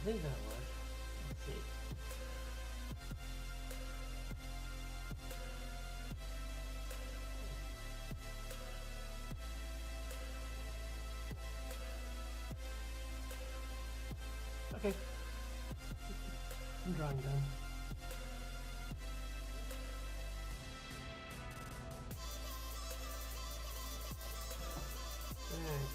I think that'll work. Let's see. Okay. I'm drawing done. Alright.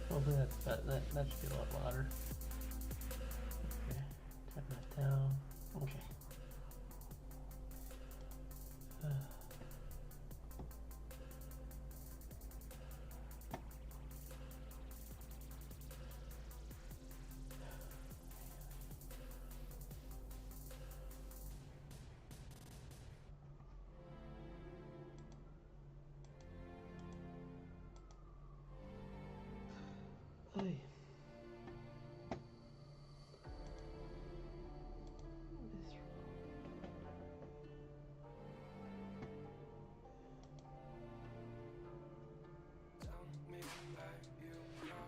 Hopefully that should be a lot louder. Okay, tap that down. Okay. Oy.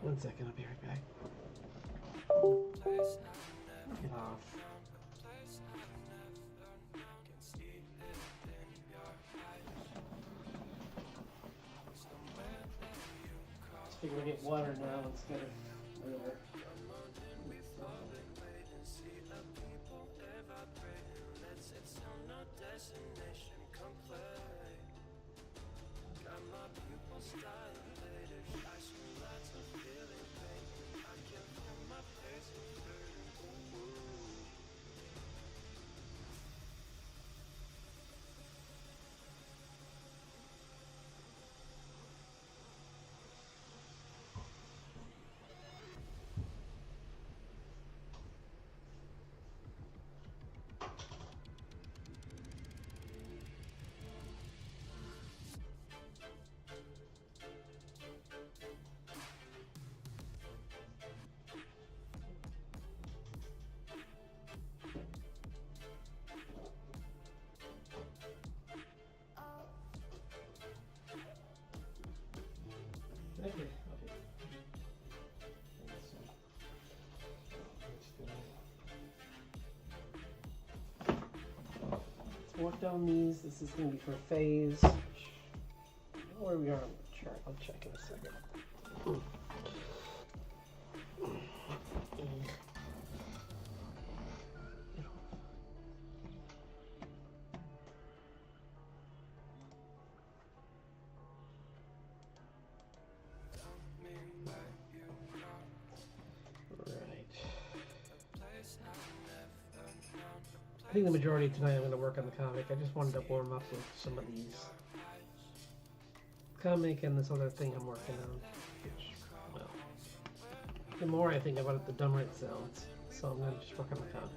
One second, I'll be right back. Get off. I think we'll get water now instead of earlier. Okay. Let's work down these. This is going to be for phase. Where we are on the chart, I'll check in a second. I think the majority of tonight I'm going to work on the comic. I just wanted to warm up with some of these. Comic and this other thing I'm working on. Which, well, the more I think about it, the dumber it sounds. So I'm going to just work on the comic.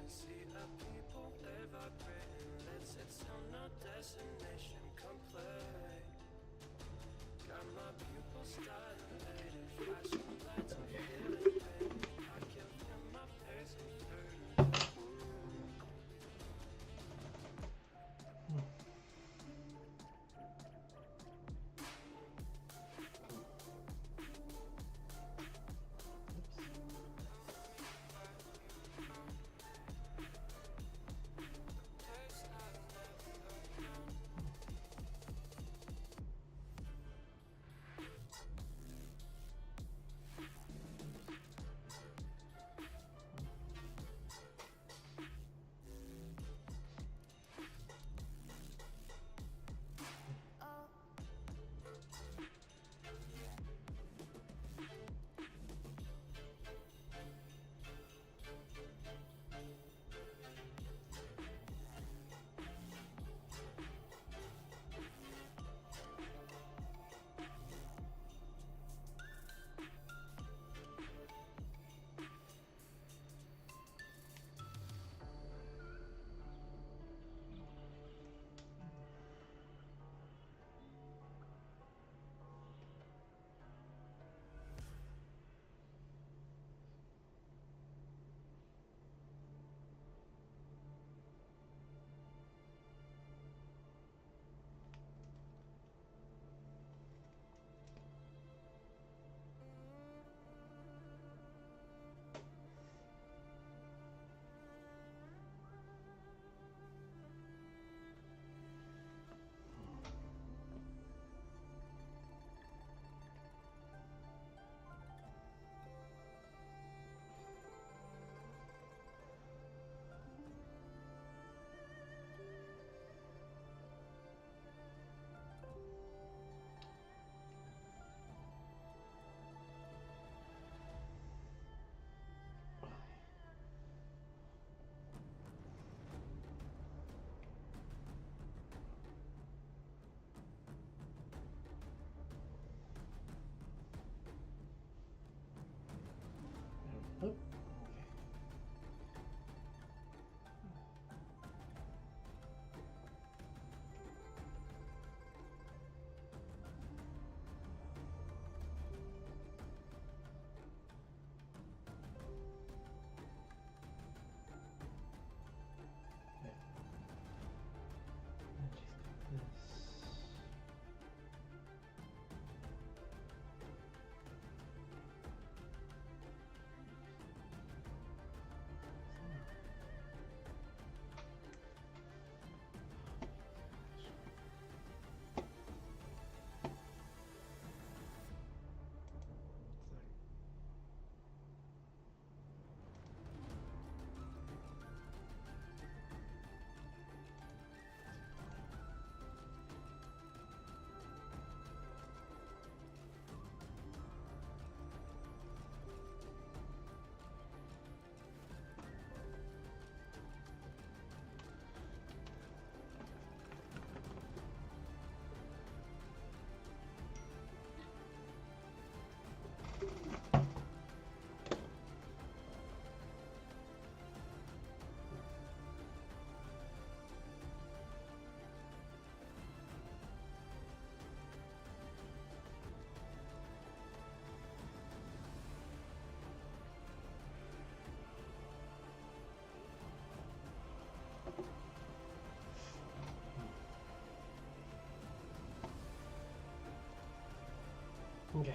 Okay.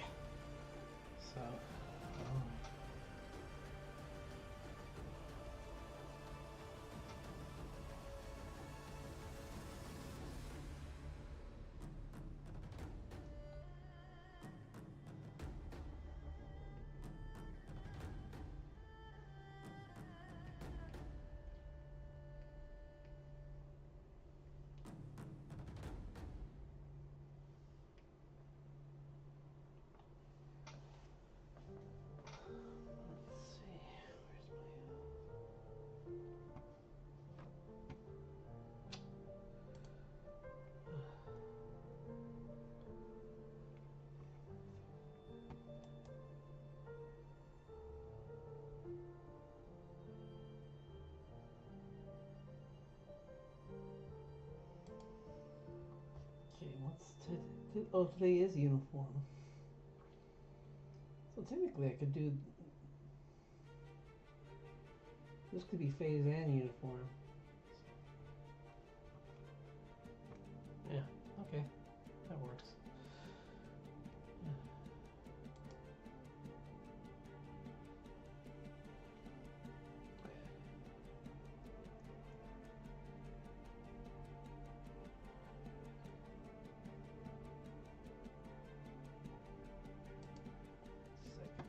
So. Let's see. Okay, what's today? Oh, today is uniform. So technically, I could do. This could be phase and uniform. Yeah. Okay, that works. Second.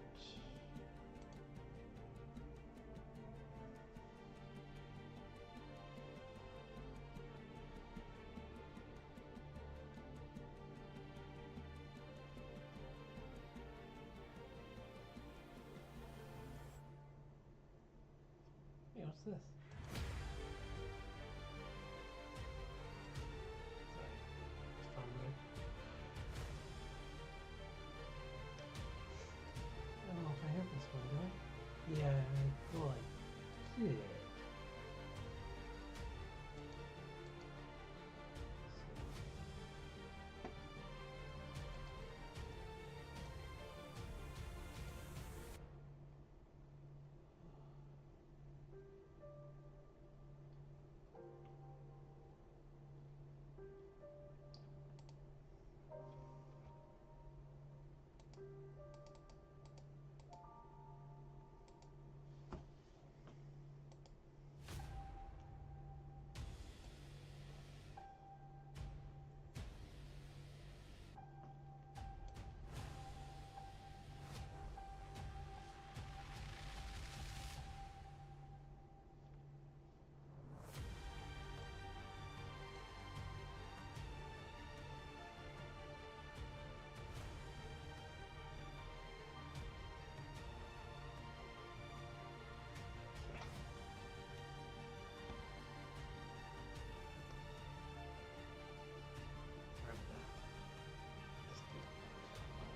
Hey, what's this? Sorry. It's fun, right? I don't know if I have this one, do I? Yeah, I feel like shit.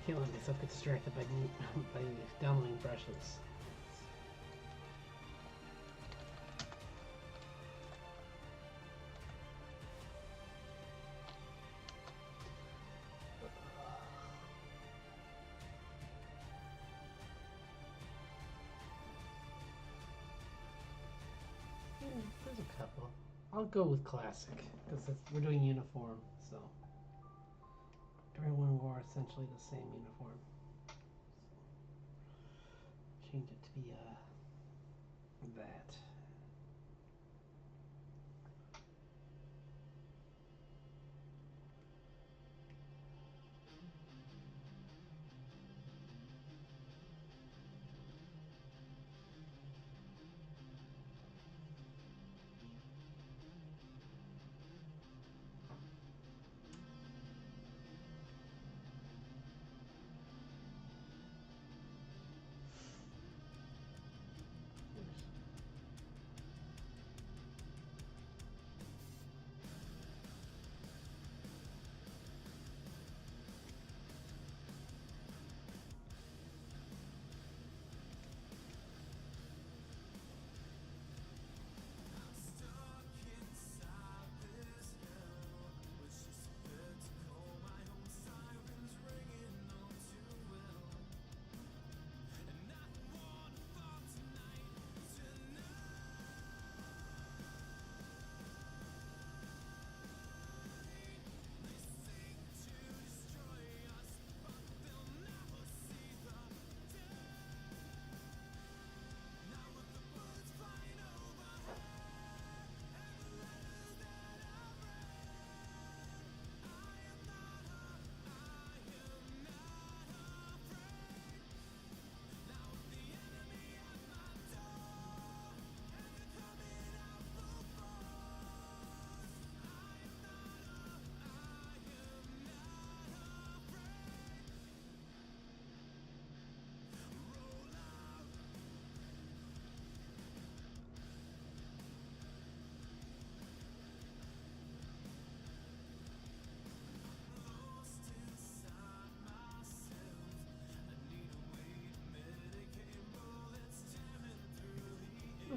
Can't let myself get distracted by by downloading brushes. Yeah, there's a couple. I'll go with classic because we're doing uniform, so everyone wore essentially the same uniform. Change it to be that.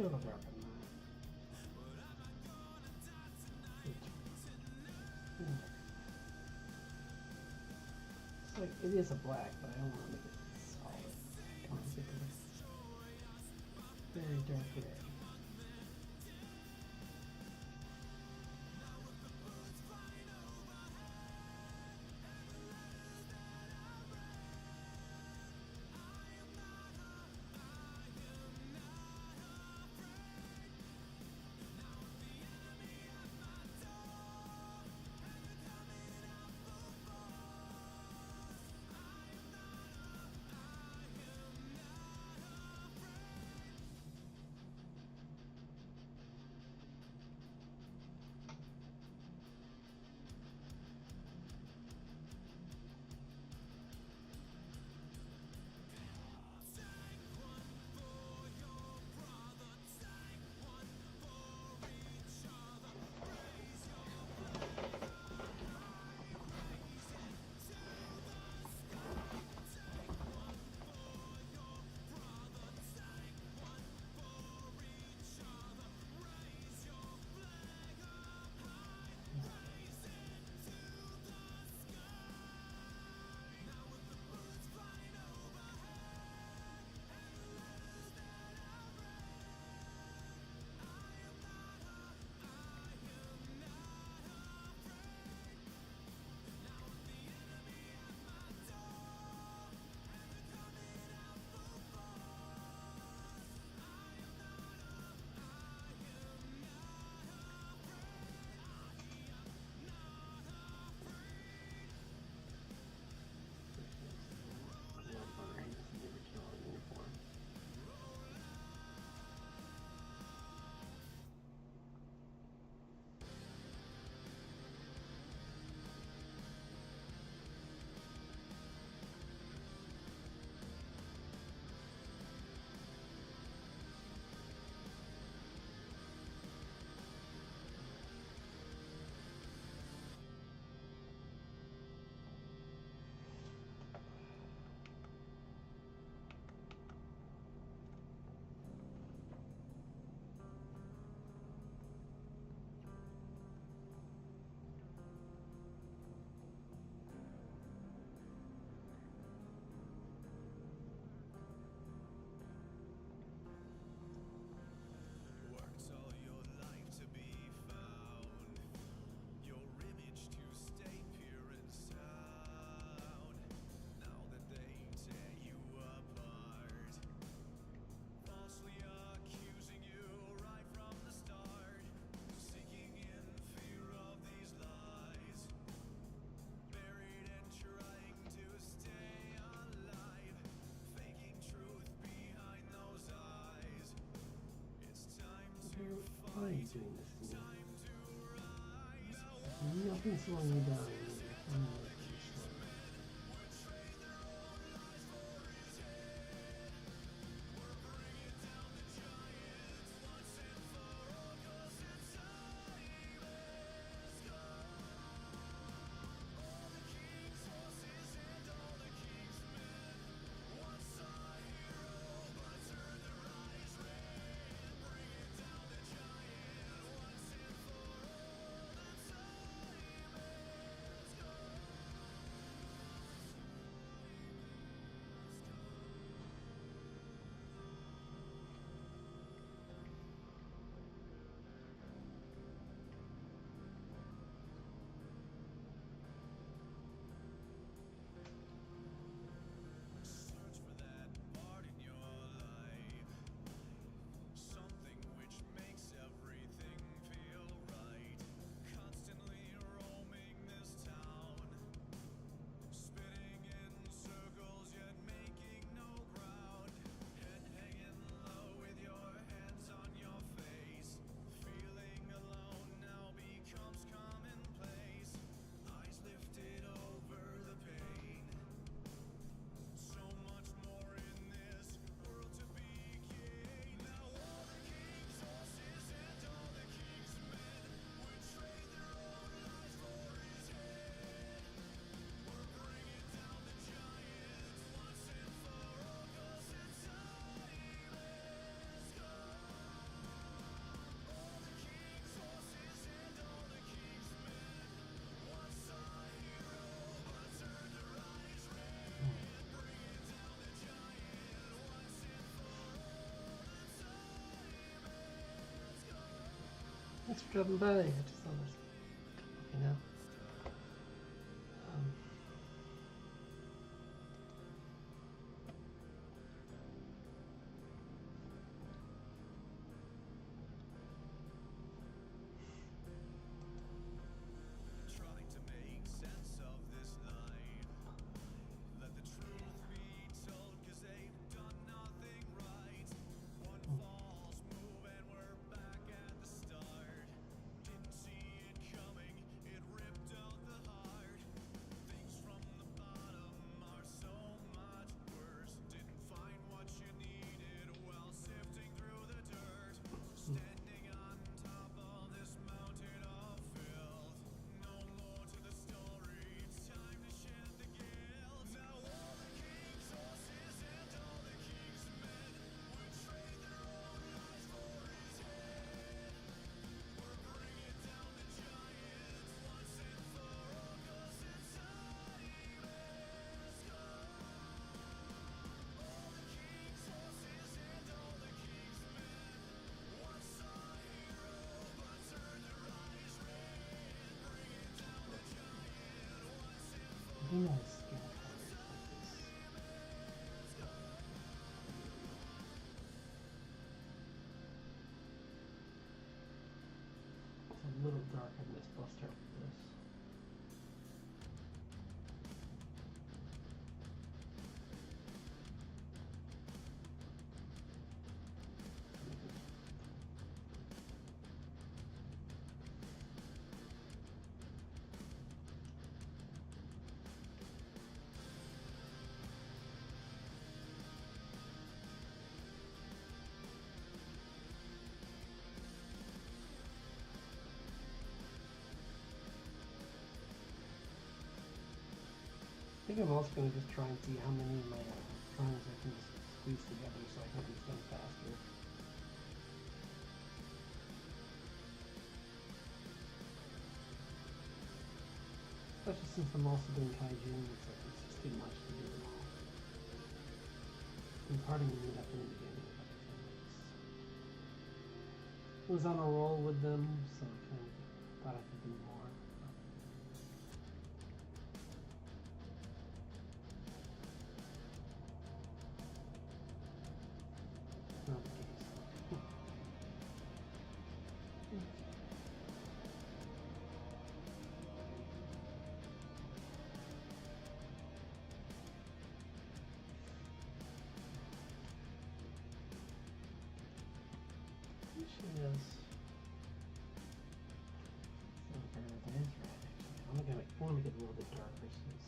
It'll drop in mine. It's like, it is a black, but I don't want to make it solid. I want to make it a very dark red. Why are you doing this to me? Nothing's slowing me down. Thanks for dropping by. I just thought this, you know. Um, Be nice. Get colors like this. It's a little darker than this. I'll start with this. I think I'm also going to just try and see how many of my drawings I can just squeeze together so I can get these done faster. Especially since I'm also doing kaiju, it's like it's just too much to do it all. And part of me knew that from the beginning, but I kind of was on a roll with them, so I kind of thought I could do more. Not the case. She is. Not very that is red actually. I want to make it a little bit darker since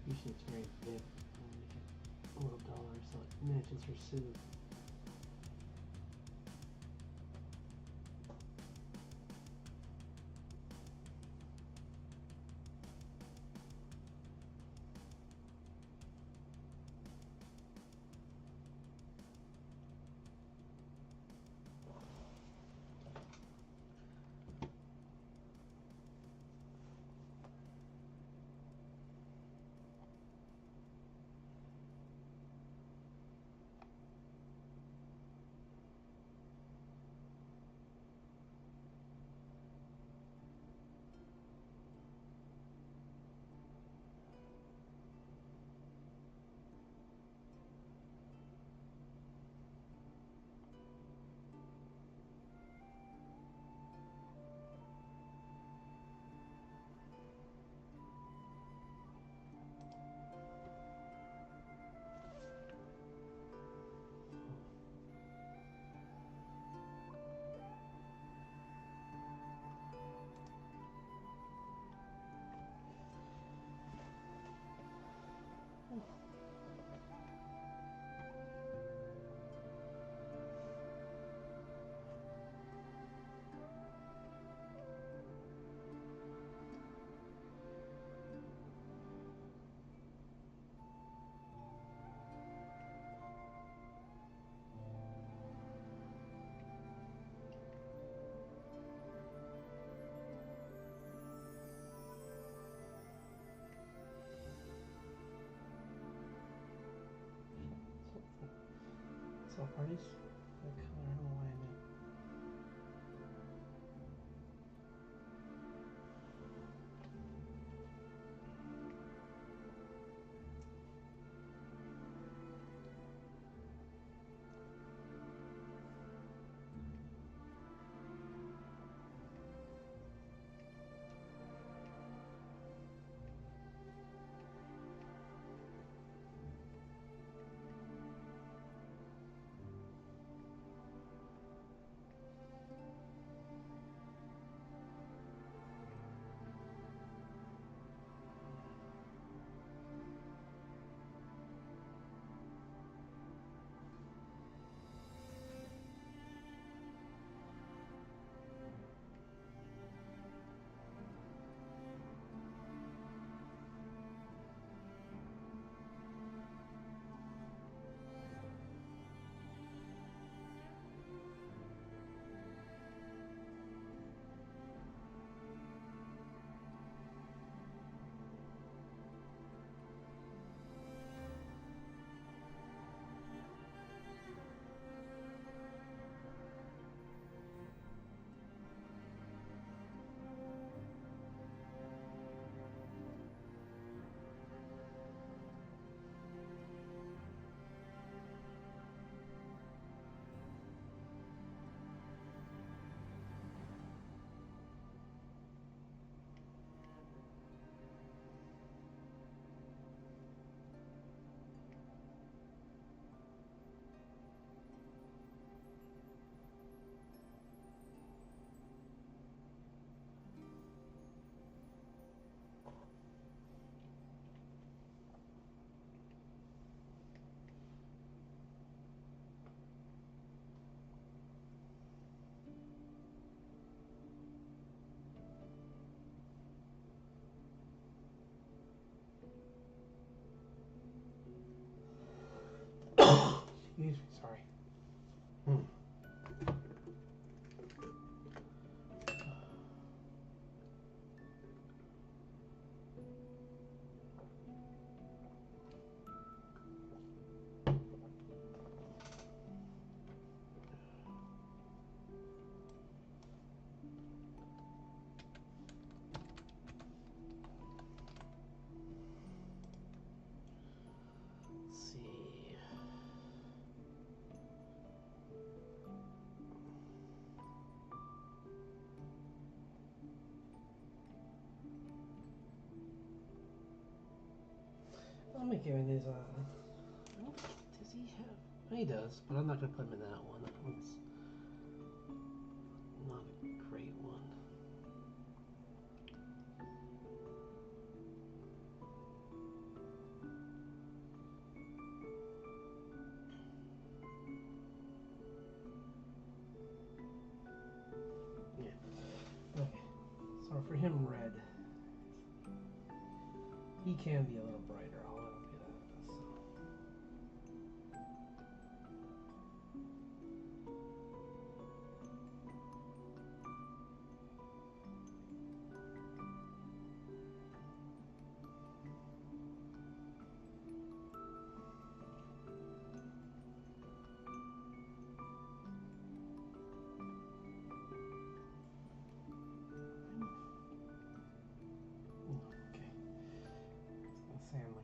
usually it's very thick. I want to make it a little duller so it matches her suit. So parties? That color, I don't know why I meant. I'll make him in his. Does he have? He does, but I'm not gonna put him in that one. That one's not a great one. Yeah. Okay. So for him, red. He can be a little brighter. I'll let him be that. So.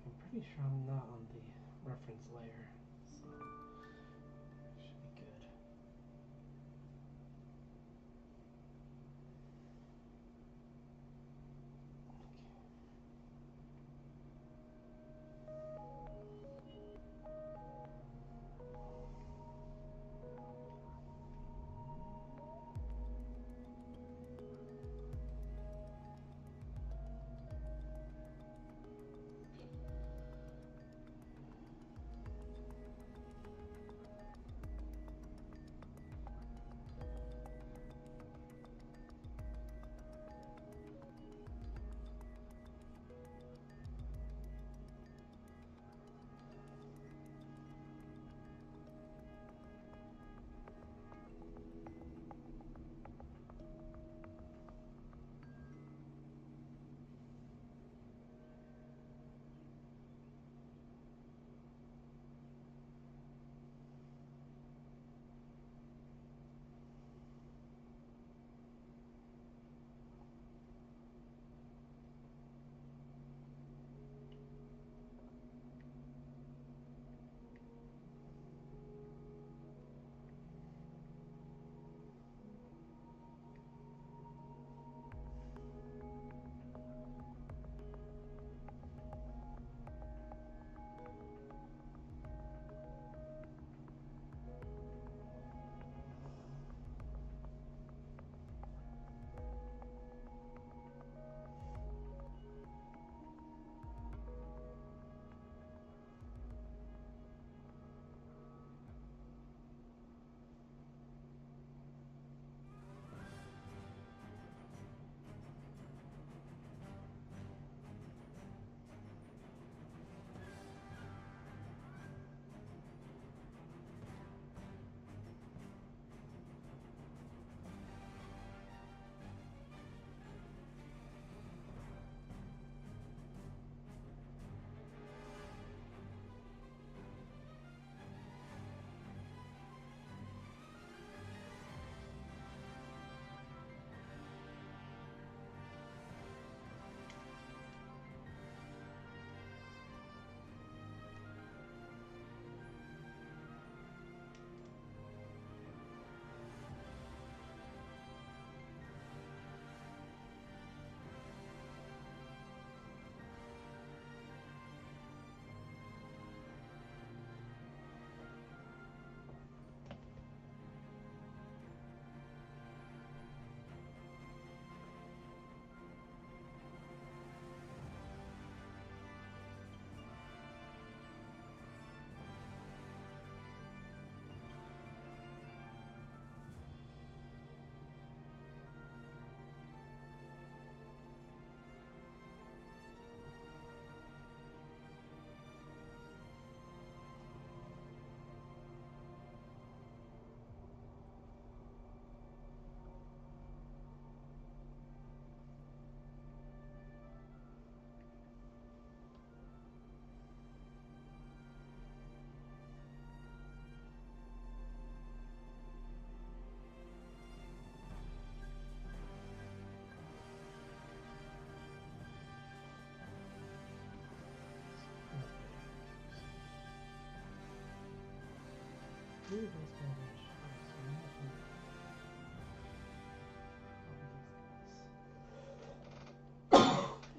I'm pretty sure I'm not on the reference layer, so it should be good.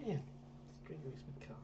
Yeah, straight makes me cough.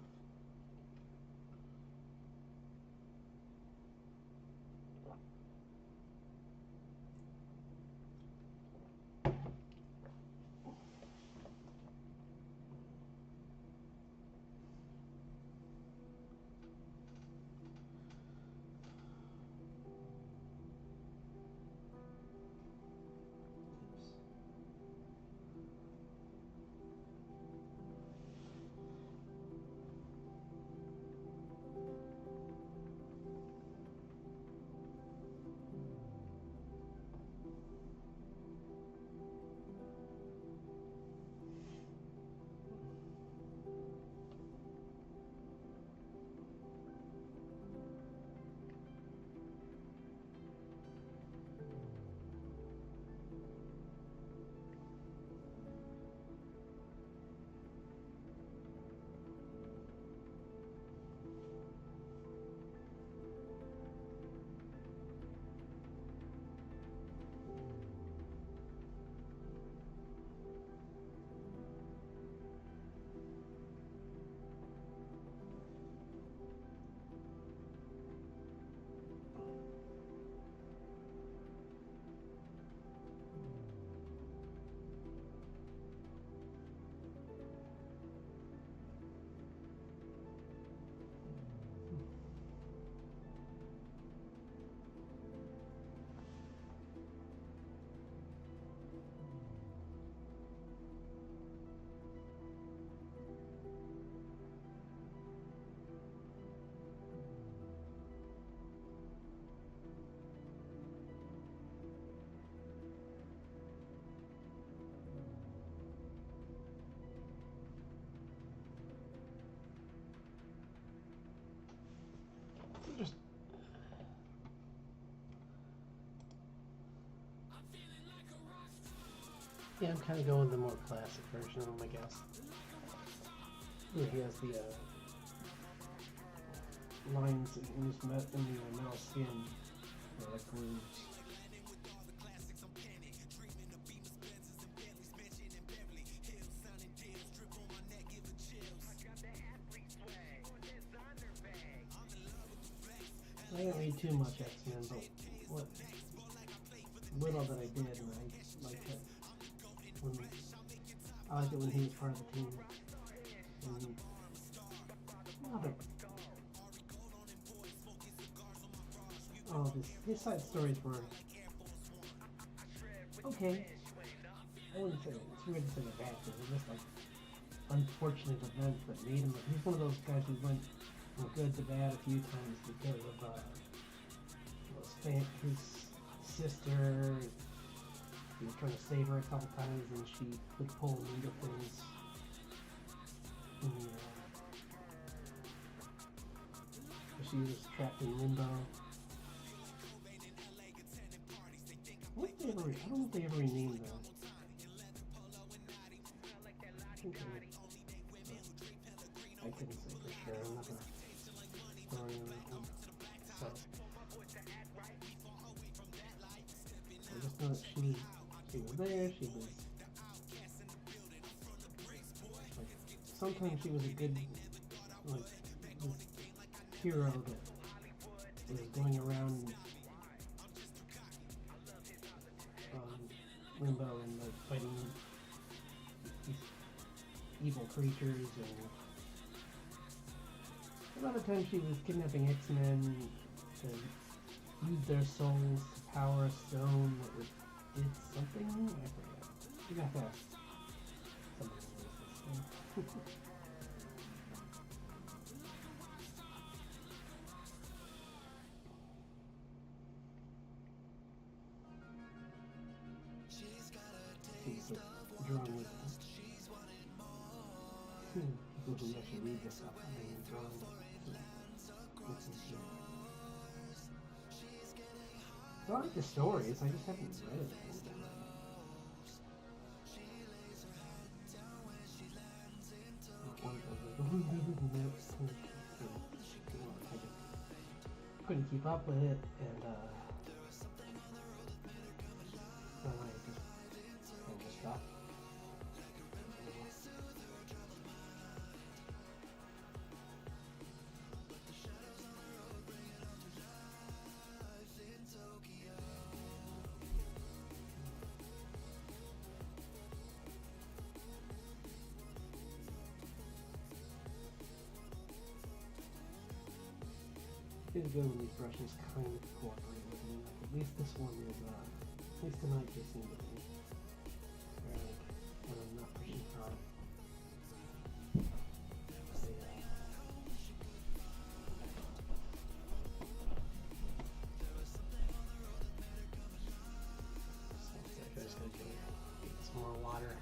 Yeah, I'm kind of going the more classic version of him, I guess. Where he has the lines in his metal skin, like grooves. I didn't read too much X-Men, but what little that I did, and I liked it. I liked it when he was part of the team. And his side stories were okay. I wouldn't say it's weird to say they're bad, because they're just like unfortunate events that made him. He's one of those guys who went from good to bad a few times because of his sister. He was trying to save her a couple times, and she would pull him into things. And, she was trapped in limbo. I don't know if they ever renamed them. I couldn't say for sure. I'm not gonna throw anything. So I just know that she was there. She was like, sometimes she was a good like hero that was going around limbo and like fighting these evil creatures, and a lot of times she was kidnapping X-Men to use their souls to power a stone that did something. I forget. You got that. Somebody knows this thing. She's drawn with people who actually read this stuff and drawn with some shit. I like the stories, I just haven't read it. Couldn't keep up with it, and so I just stopped. Feels good when these brushes kind of cooperate with me. Like, at least this one is, at least tonight they seem to be. Like, when I'm not pushing hard. I just gotta get some more water.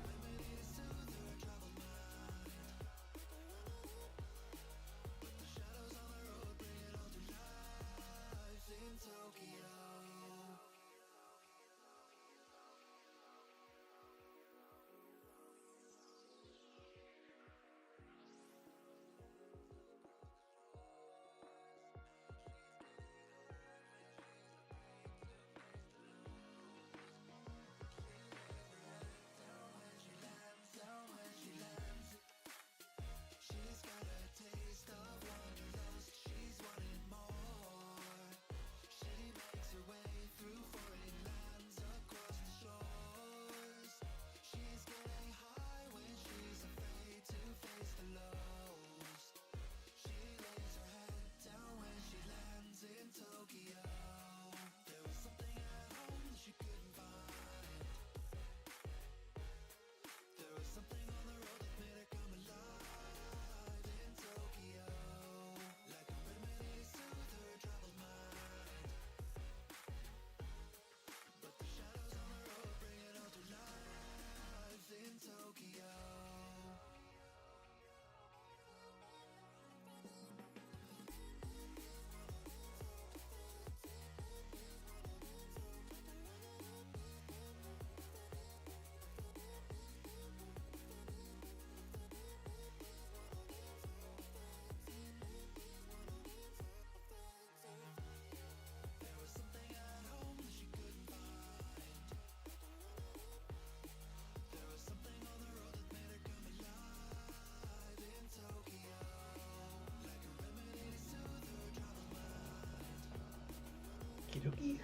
dokie.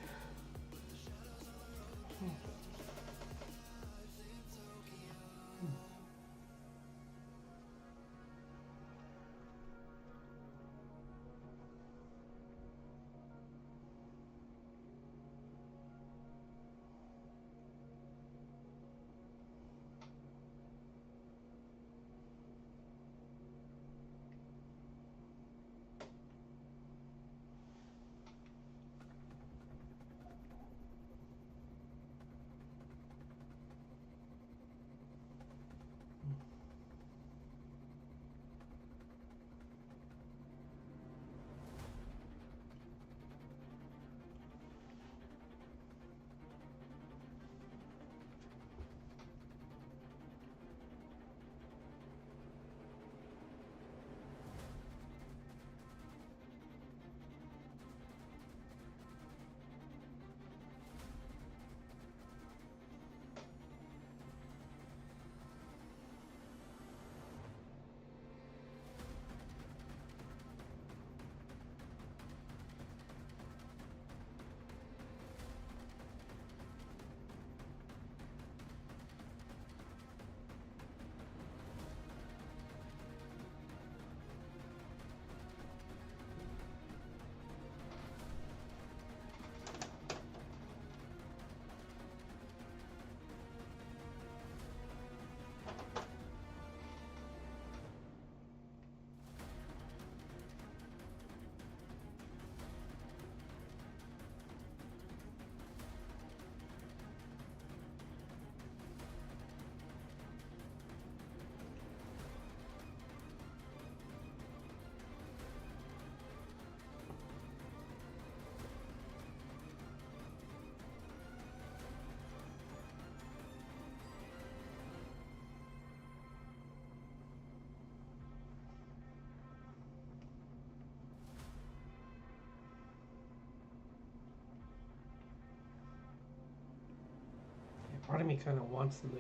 Part of me kind of wants them to,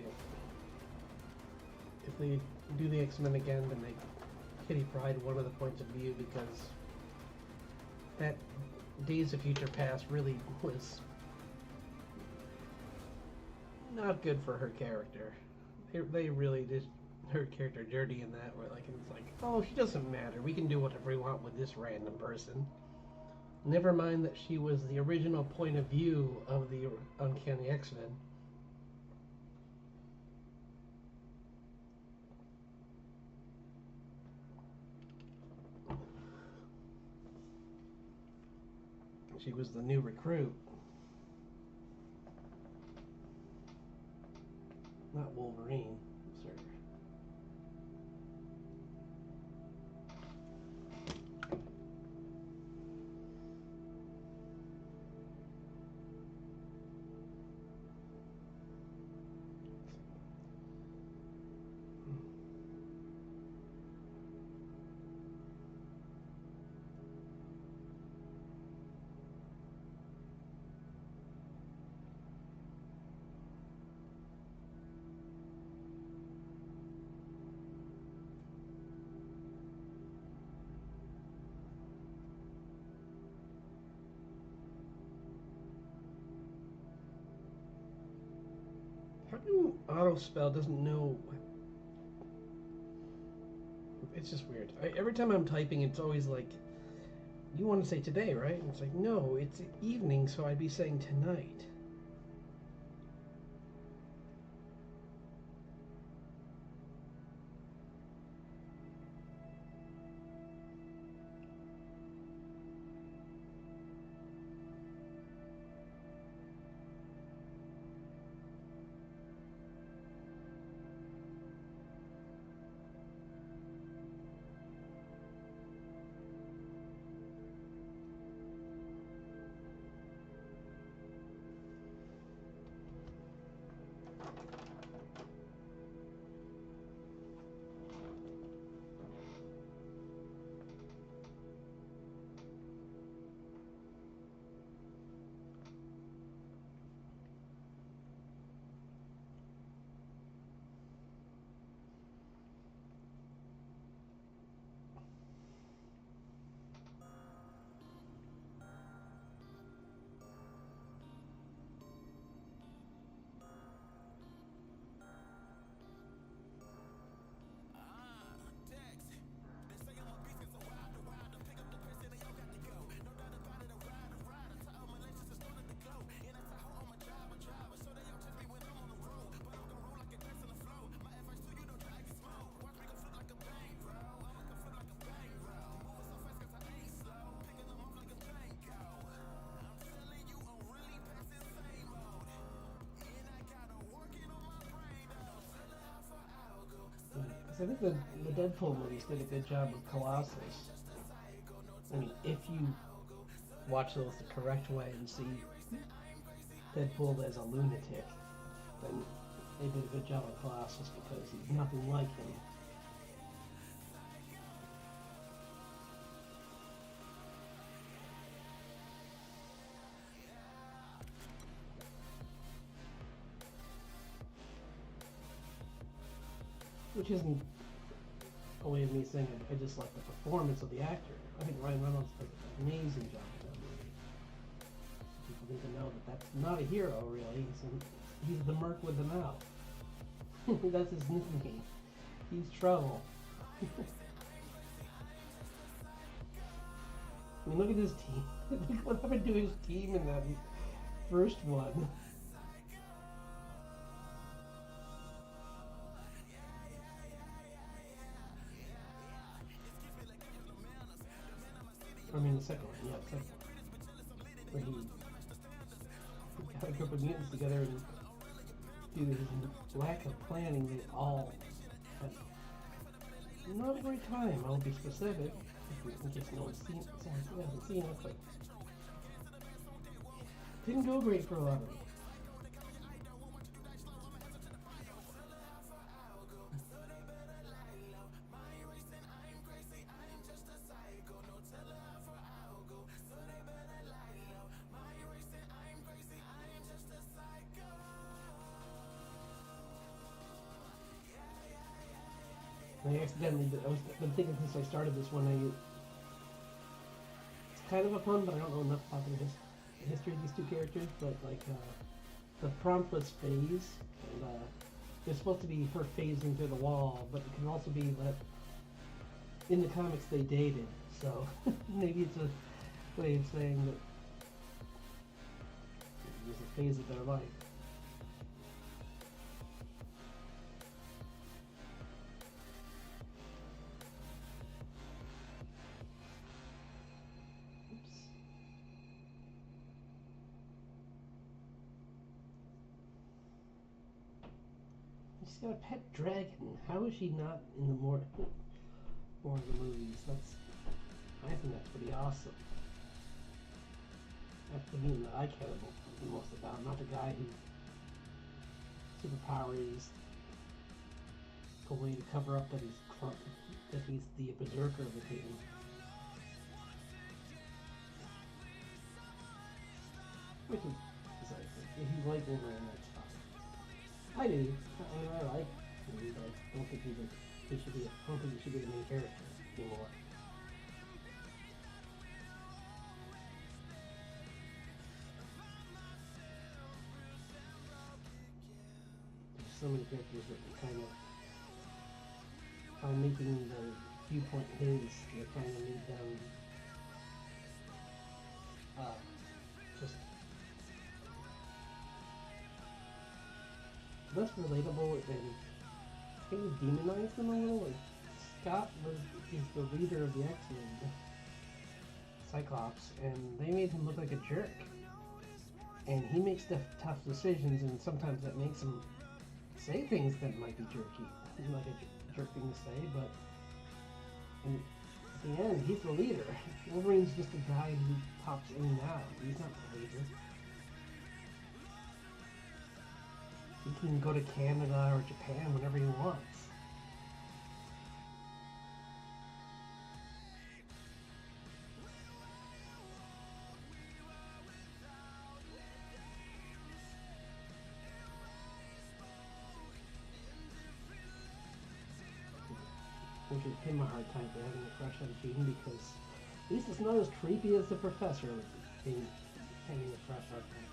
if they do the X-Men again, to make Kitty Pryde one of the points of view, because that Days of Future Past really was not good for her character. They really did her character dirty in that, where like it's like, oh, she doesn't matter. We can do whatever we want with this random person. Never mind that she was the original point of view of the Uncanny X-Men. She was the new recruit. Not Wolverine, sir. How come Autospell doesn't know? It's just weird. Every time I'm typing, it's always like, you want to say today, right? And it's like, no, it's evening, so I'd be saying tonight. So I think the Deadpool movies did a good job with Colossus. I mean, if you watch those the correct way and see Deadpool as a lunatic, then they did a good job on Colossus because he's nothing like him. Which isn't a way of me saying I dislike the performance of the actor. I think Ryan Reynolds does an amazing job with that movie. People need to know that that's not a hero, really. He's the Merc with the mouth. That's his nickname. He's trouble. I mean, look at his team. Look what happened to his team in that first one. I mean, the second one, yeah, the second one. Where he got a group of mutants together and due to his lack of planning, they all had not a great time. I'll be specific, in case no one's hasn't seen it, but didn't go great for a lot of them. I accidentally did. I've been thinking since I started this one. It's kind of a pun, but I don't know enough about the history of these two characters. But like the promptless phase, and they're supposed to be her phasing through the wall, but it can also be that in the comics they dated. So maybe it's a way of saying that it was a phase of their life. She's got a pet dragon. How is she not in the more of the movies? I think that's pretty awesome. That's the mutant that I care the most about, not the guy whose superpower is a way to cover up that he's the berserker of the team. Which is if you like Wolverine, that's fine. I do. I mean, I like him, but I don't think he should be. I don't think he should be the main character anymore. There's so many characters that kind of, by making the viewpoint his, you're trying to make them just less relatable and kind of demonize them a little. Like Scott is the leader of the X-Men, Cyclops, and they made him look like a jerk. And he makes tough decisions, and sometimes that makes him say things that might be jerky, like a jerk thing to say. But at the end, he's the leader. Wolverine's just a guy who pops in and out. He's not the leader. He can go to Canada or Japan whenever he wants. I give him a hard time for having a crush on Jean because at least it's not as creepy as the professor having a crush on him.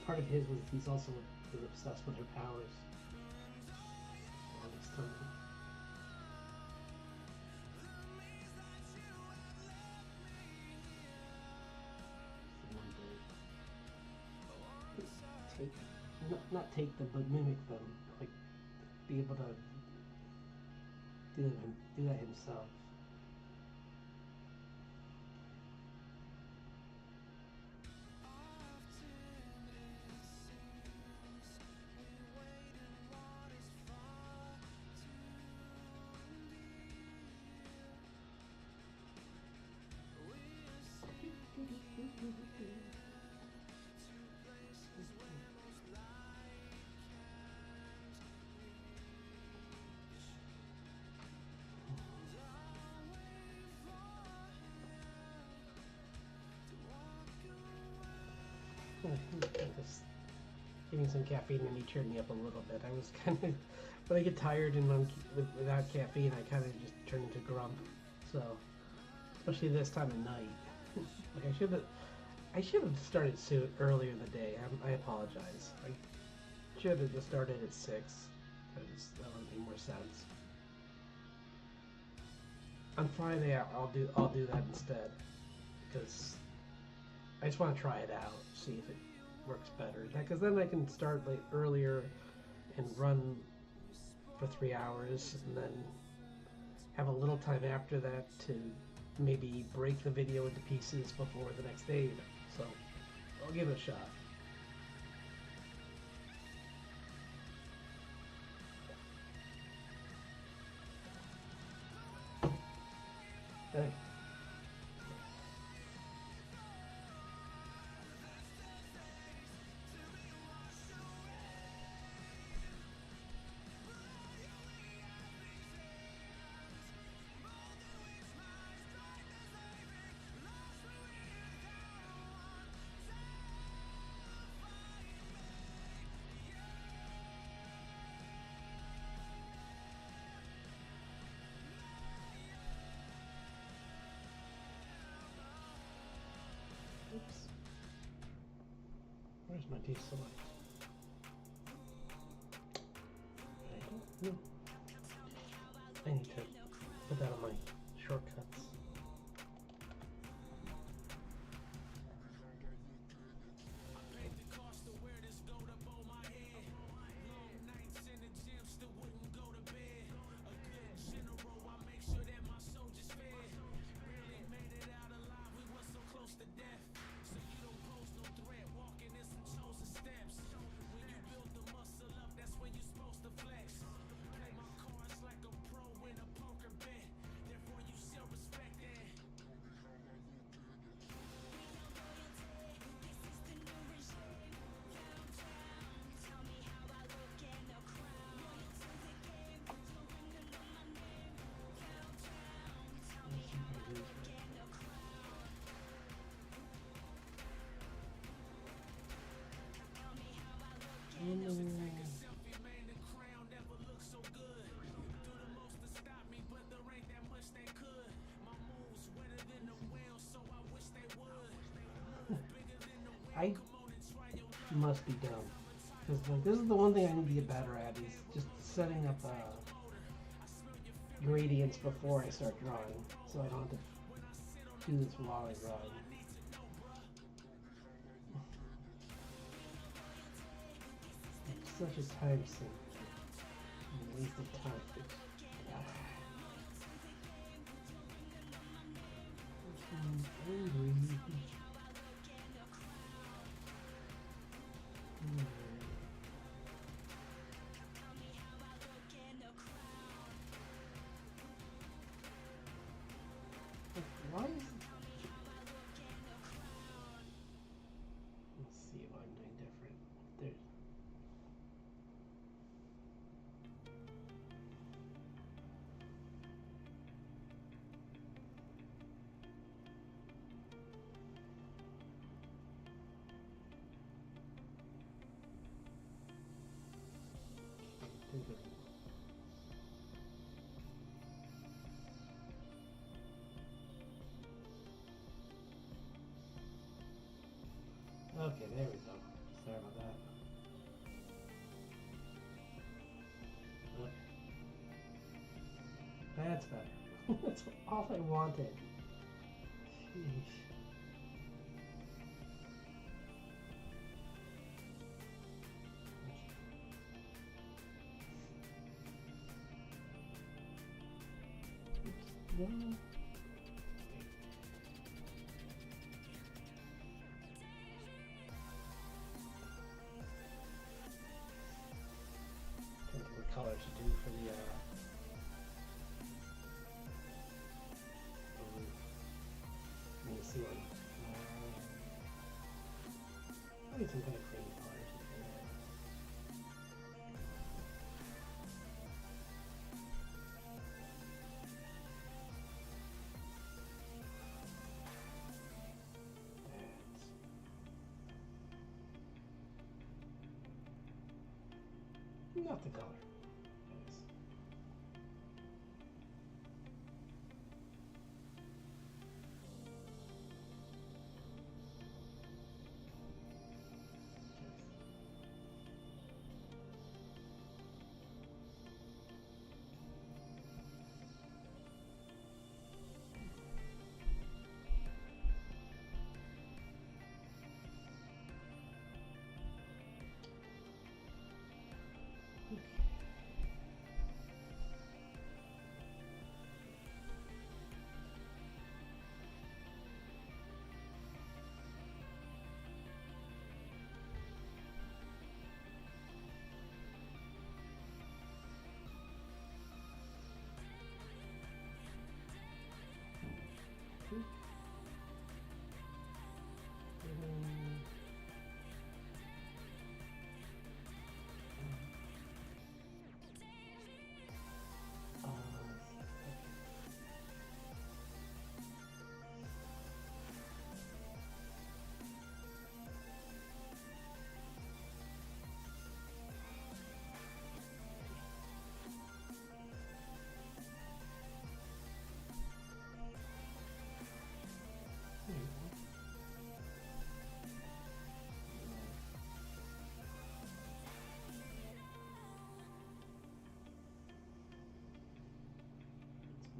Part of his was he's also obsessed with her powers. All this time. Not take them, but mimic them. Like be able to do that himself. Just giving some caffeine and me cheered me up a little bit. I was kind of, when I get tired and without caffeine, I kind of just turn into grump. So, especially this time of night. Like I should have started earlier in the day. I apologize. I should have just started at 6. That would make more sense. On Friday, I'll do that instead, because I just want to try it out, see if it works better. Because then I can start like earlier and run for 3 hours, and then have a little time after that to maybe break the video into pieces before the next day. So I'll give it a shot. Okay. Oops. Where's my tea select? I don't know. I need to put that on my shortcuts. I must be dumb, because like, this is the one thing I need to get better at, is just setting up gradients before I start drawing, so I don't have to do this while I draw. It's such a time sink. A waste of time. Why is it? Let's see what I'm doing different. There's okay, there we go. Sorry about that. Okay. That's better. That's all I wanted. Sheesh. Oops. No. What color to do for the let me see one. get some kind of green color or something there. Not the color. Yes.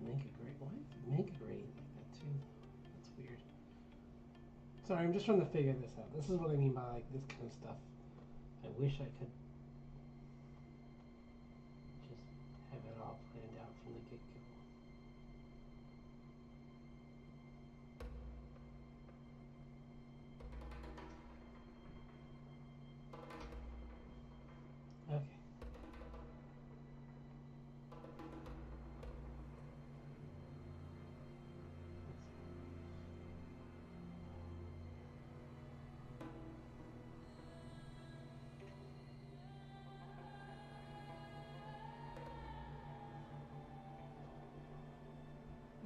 Make it great. Why make it great like that too? That's weird. Sorry, I'm just trying to figure this out. This is what I mean by like this kind of stuff. I wish I could just have it all planned out from the get-go. Okay.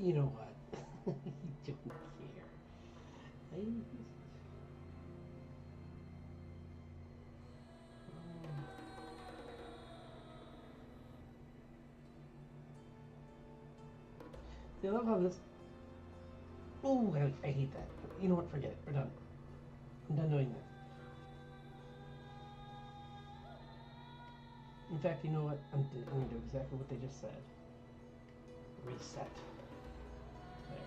You know what? You don't care. See, I love how this. Oh, I hate that. You know what? Forget it. We're done. I'm done doing that. In fact, you know what? I'm going to do exactly what they just said. Reset. There.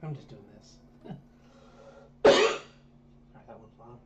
I'm just doing this. Alright, that one's long.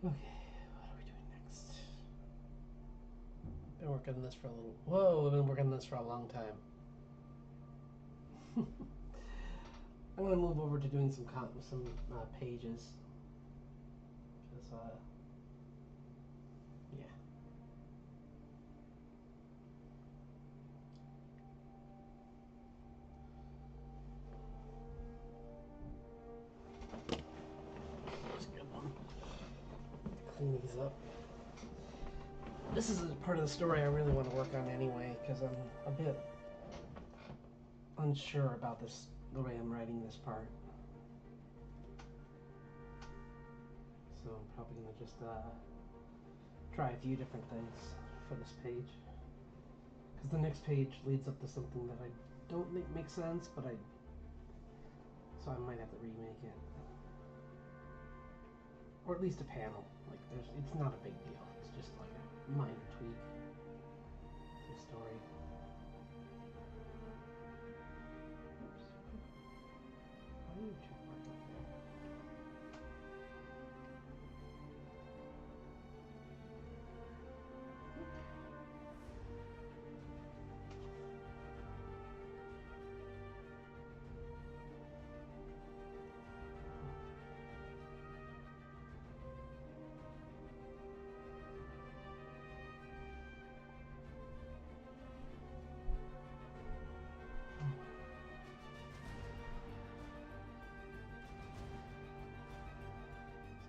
Okay, what are we doing next? Been working on this for a little. Whoa, I've been working on this for a long time. I'm gonna move over to doing some pages. Cause yeah. That's a good one. Clean these up. This is a part of the story I really want to work on anyway, because I'm a bit unsure about this, the way I'm writing this part. So I'm probably going to just try a few different things for this page. Because the next page leads up to something that I don't think makes sense, but so I might have to remake it. Or at least a panel. Like it's not a big deal. It's just like a minor tweak to the story. Oops. Why are you two working there?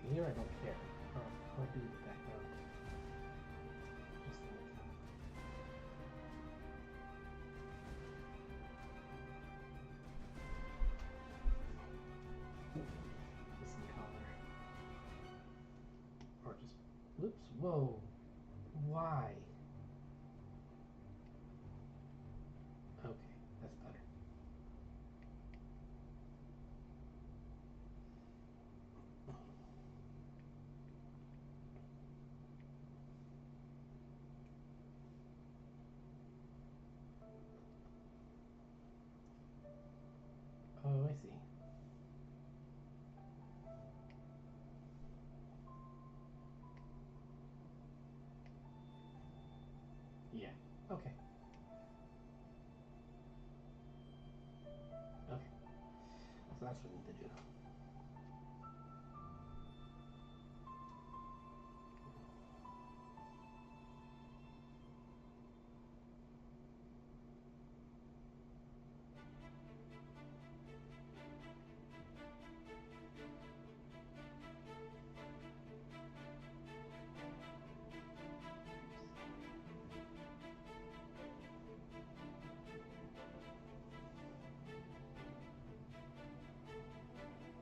See, here I don't care. I'll do the background. Just like that. Just some color. Or just, oops, whoa. Why? Okay, that's better. Oh, I see. Yeah. Okay. Okay. So that's what we need to do.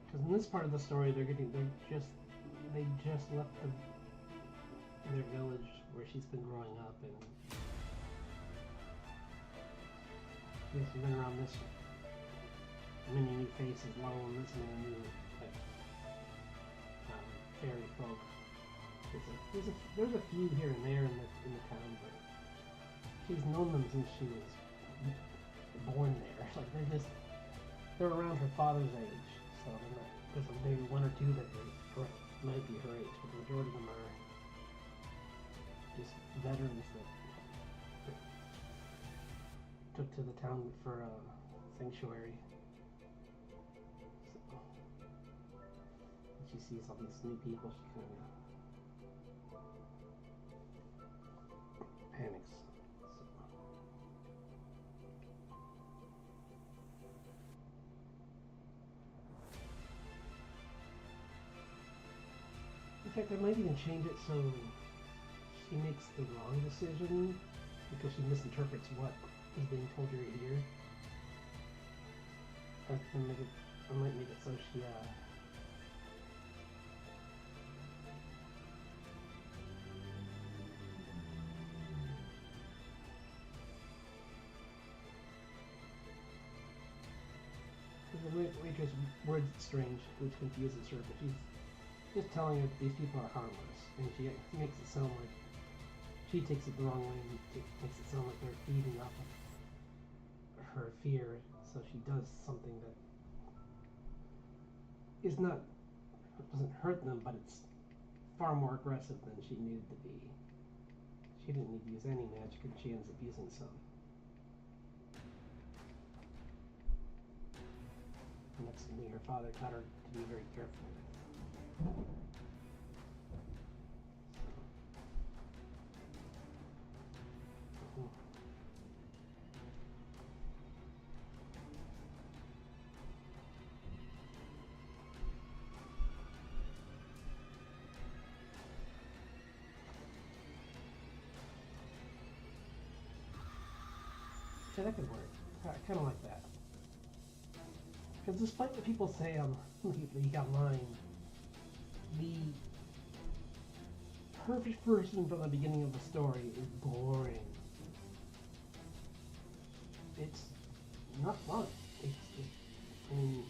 Because in this part of the story, they just left their village where she's been growing up, and yes, she's been around this many new faces, let alone this many new like fairy folk. There's a few here and there in the town, but she's known them since she was born there. Like they're around her father's age, so there's maybe one or two that might be her age, but the majority of them are just veterans that took to the town for sanctuary. So when she sees all these new people, she kind of panics. In fact, I might even change it so she makes the wrong decision because she misinterprets what is being told to her ear. I might make it so she the waitress words it strange, which confuses her, but she's just telling her that these people are harmless, and she makes it sound like she takes it the wrong way and makes it sound like they're feeding off of her fear, so she does something that doesn't hurt them, but it's far more aggressive than she needed to be. She didn't need to use any magic, and she ends up using some. And that's recently her father taught her to be very careful. Yeah, that could work. I kind of like that. Because despite what people say on online, the perfect person from the beginning of the story is boring. It's not fun. I mean,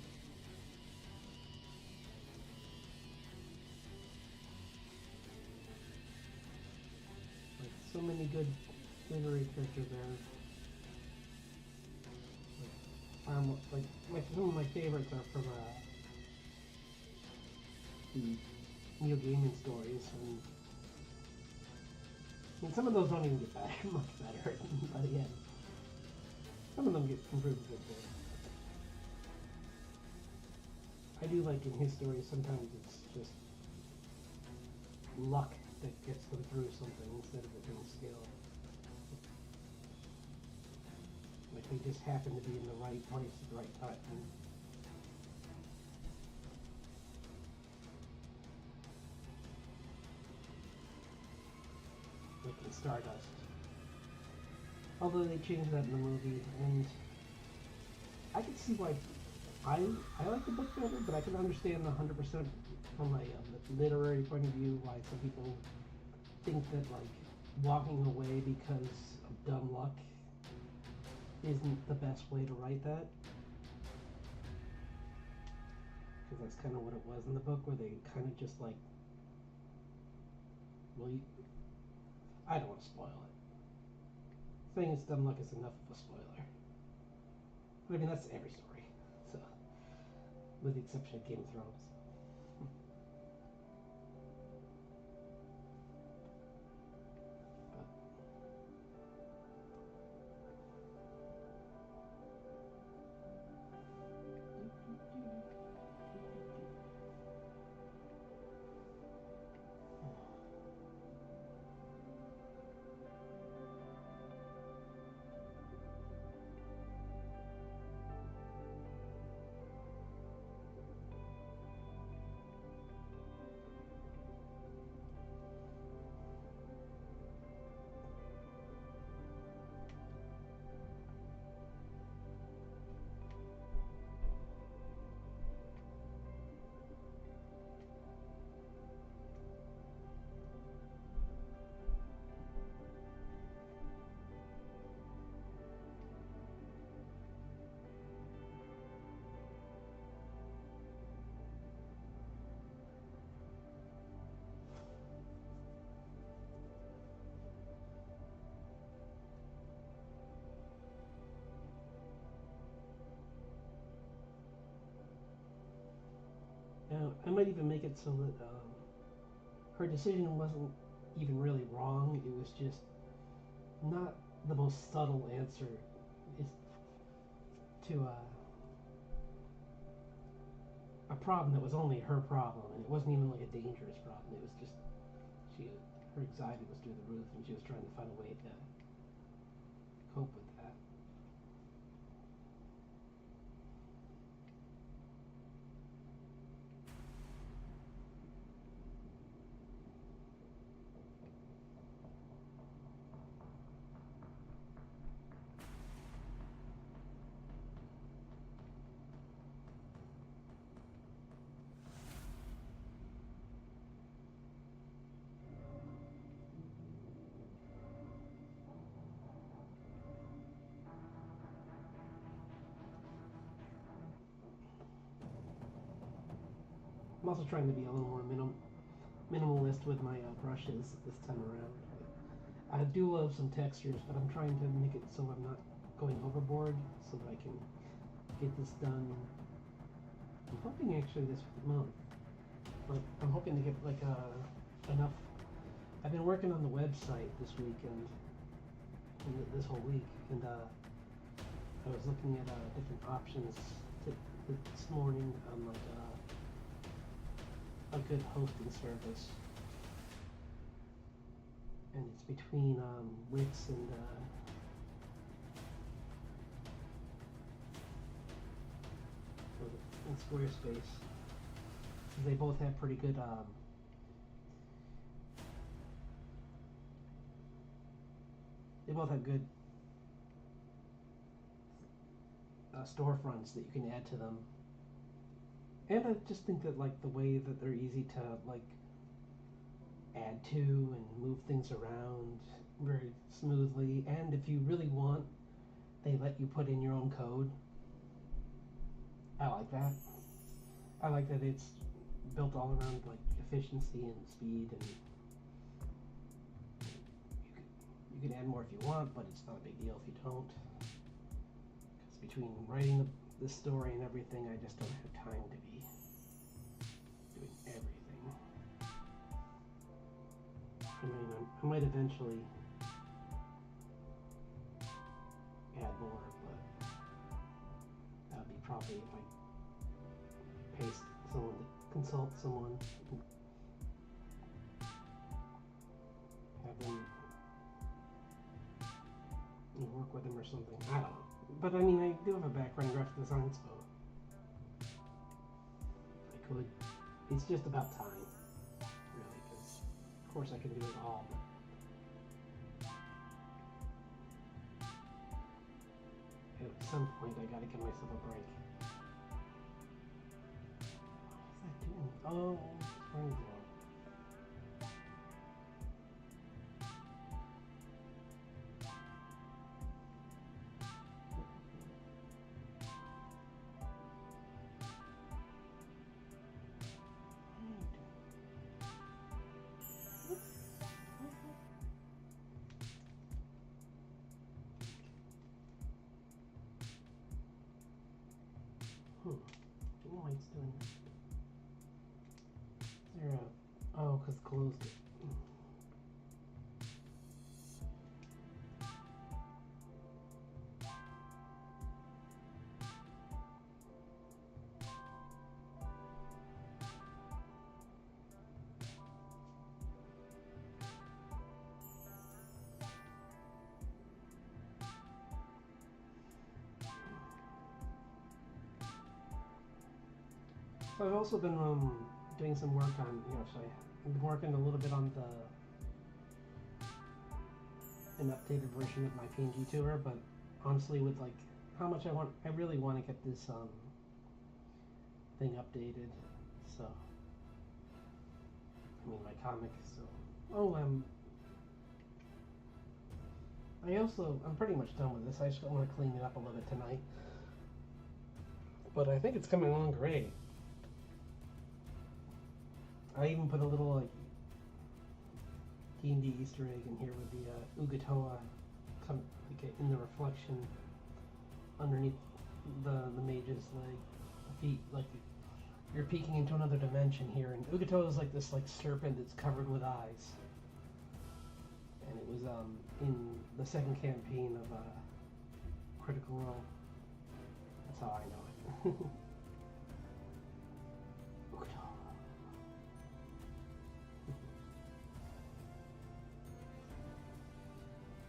like so many good literary characters there. Like some of my favorites are from the Neil Gaiman stories, and some of those don't even get better, much better by the end. Some of them get improved a bit. I do like in his stories sometimes it's just luck that gets them through something instead of it being skill. Like they just happen to be in the right place at the right time. Like in Stardust. Although they changed that in the movie, and I can see why I like the book better, but I can understand 100% from a literary point of view why some people think that like walking away because of dumb luck isn't the best way to write that. Because that's kind of what it was in the book, where they kind of just like, well, I don't want to spoil it. Saying it's dumb luck is enough of a spoiler. But I mean, that's every story, so with the exception of Game of Thrones. I might even make it so that her decision wasn't even really wrong. It was just not the most subtle answer is to a problem that was only her problem, and it wasn't even like a dangerous problem. It was just her anxiety was through the roof, and she was trying to find a way to cope with that. I'm also trying to be a little more minimalist with my brushes this time around. I do love some textures, but I'm trying to make it so I'm not going overboard, so that I can get this done. I'm hoping actually this month. Like I'm hoping to get like enough. I've been working on the website this weekend, this whole week, and I was looking at different options this morning on like a good hosting service, and it's between Wix and Squarespace. They both have pretty good storefronts that you can add to them. And I just think that like the way that they're easy to like add to and move things around very smoothly, and if you really want, they let you put in your own code. I like that. I like that it's built all around like efficiency and speed, and you can add more if you want, but it's not a big deal if you don't. Because between writing the story and everything, I just don't have time to be doing everything. I might eventually add more, but that would be probably if I pay someone to consult someone, have them work with them or something. I don't know. But I mean, I do have a background in graphic design, so I could. It's just about time, really, because of course I can do it all, but at some point I gotta give myself a break. What is that doing? Oh, spring glow. I don't know why it's doing that. Is there a... Oh, because it closed it. So I've also been doing some work on, I've been working a little bit on an updated version of my PNG tutor, but honestly, with like how much I really want to get this thing updated. So I mean, my comic. So I'm pretty much done with this. I just want to clean it up a little bit tonight. But I think it's coming along great. I even put a little like D&D Easter egg in here with the Ugatoa in the reflection underneath the mage's like feet, like you're peeking into another dimension here. And Ugatoa is like this like serpent that's covered with eyes, and it was in the second campaign of Critical Role. That's how I know it.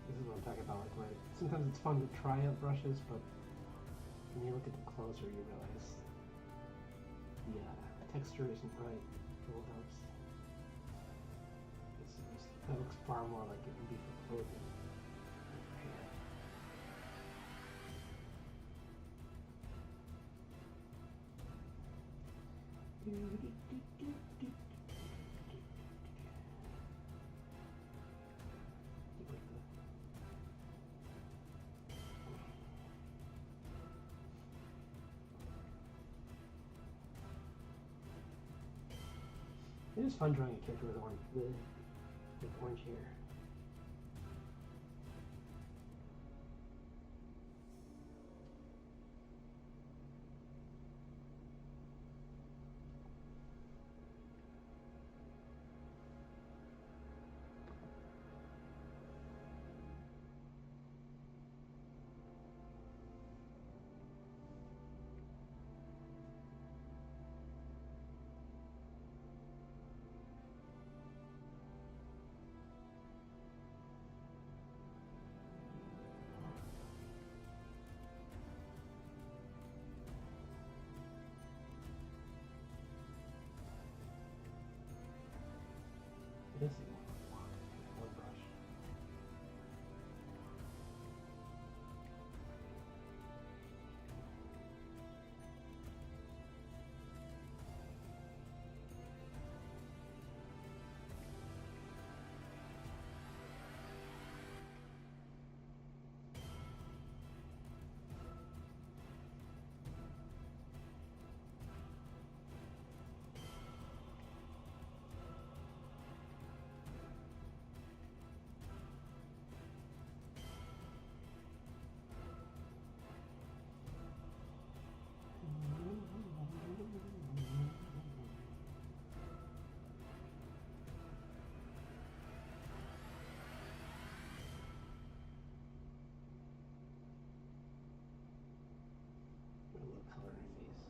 This is what I'm talking about. Like, where sometimes it's fun to try out brushes, but when you look at them closer, you realize the texture isn't right for what else. That looks far more like it would be for clothing. It is fun drawing a character with orange hair. missing one brush. Put a little color in her face.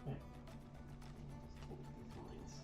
Okay. Just take these lines.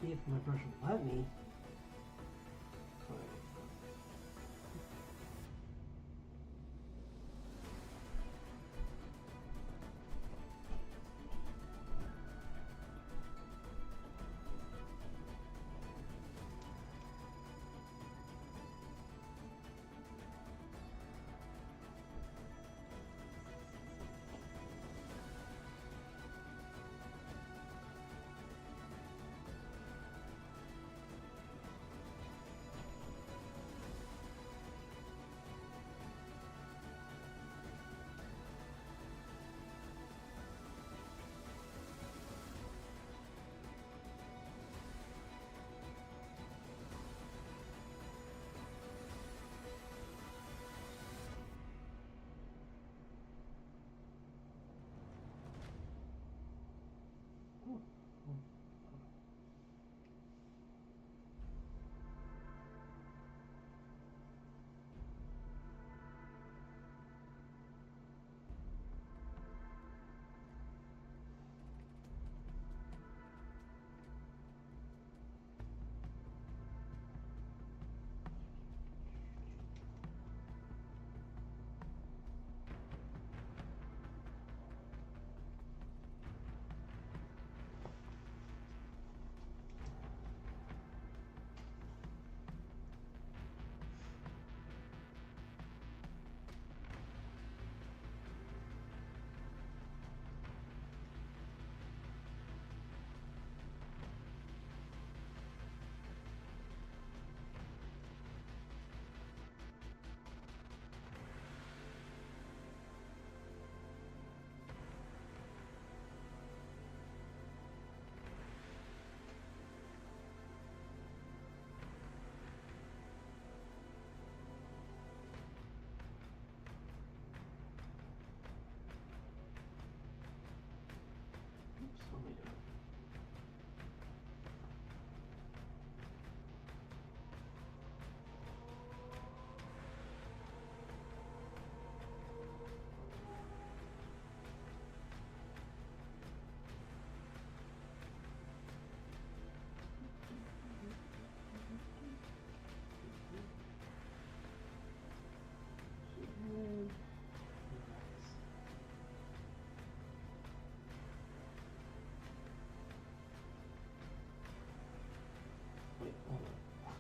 If my brush will let me.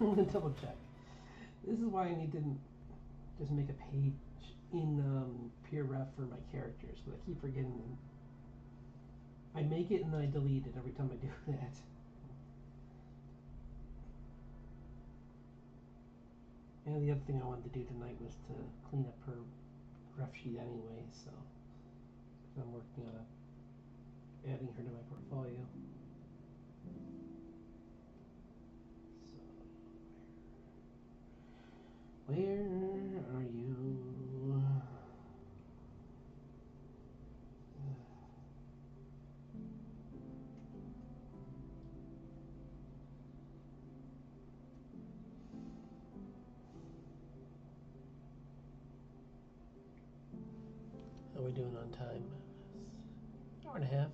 I'm gonna double check. This is why I need to just make a page in PureRef for my characters, but I keep forgetting them. I make it and then I delete it every time I do that. And the other thing I wanted to do tonight was to clean up her ref sheet anyway, so I'm working on adding her to my portfolio. So, where are you? How are we doing on time? Hour and a half.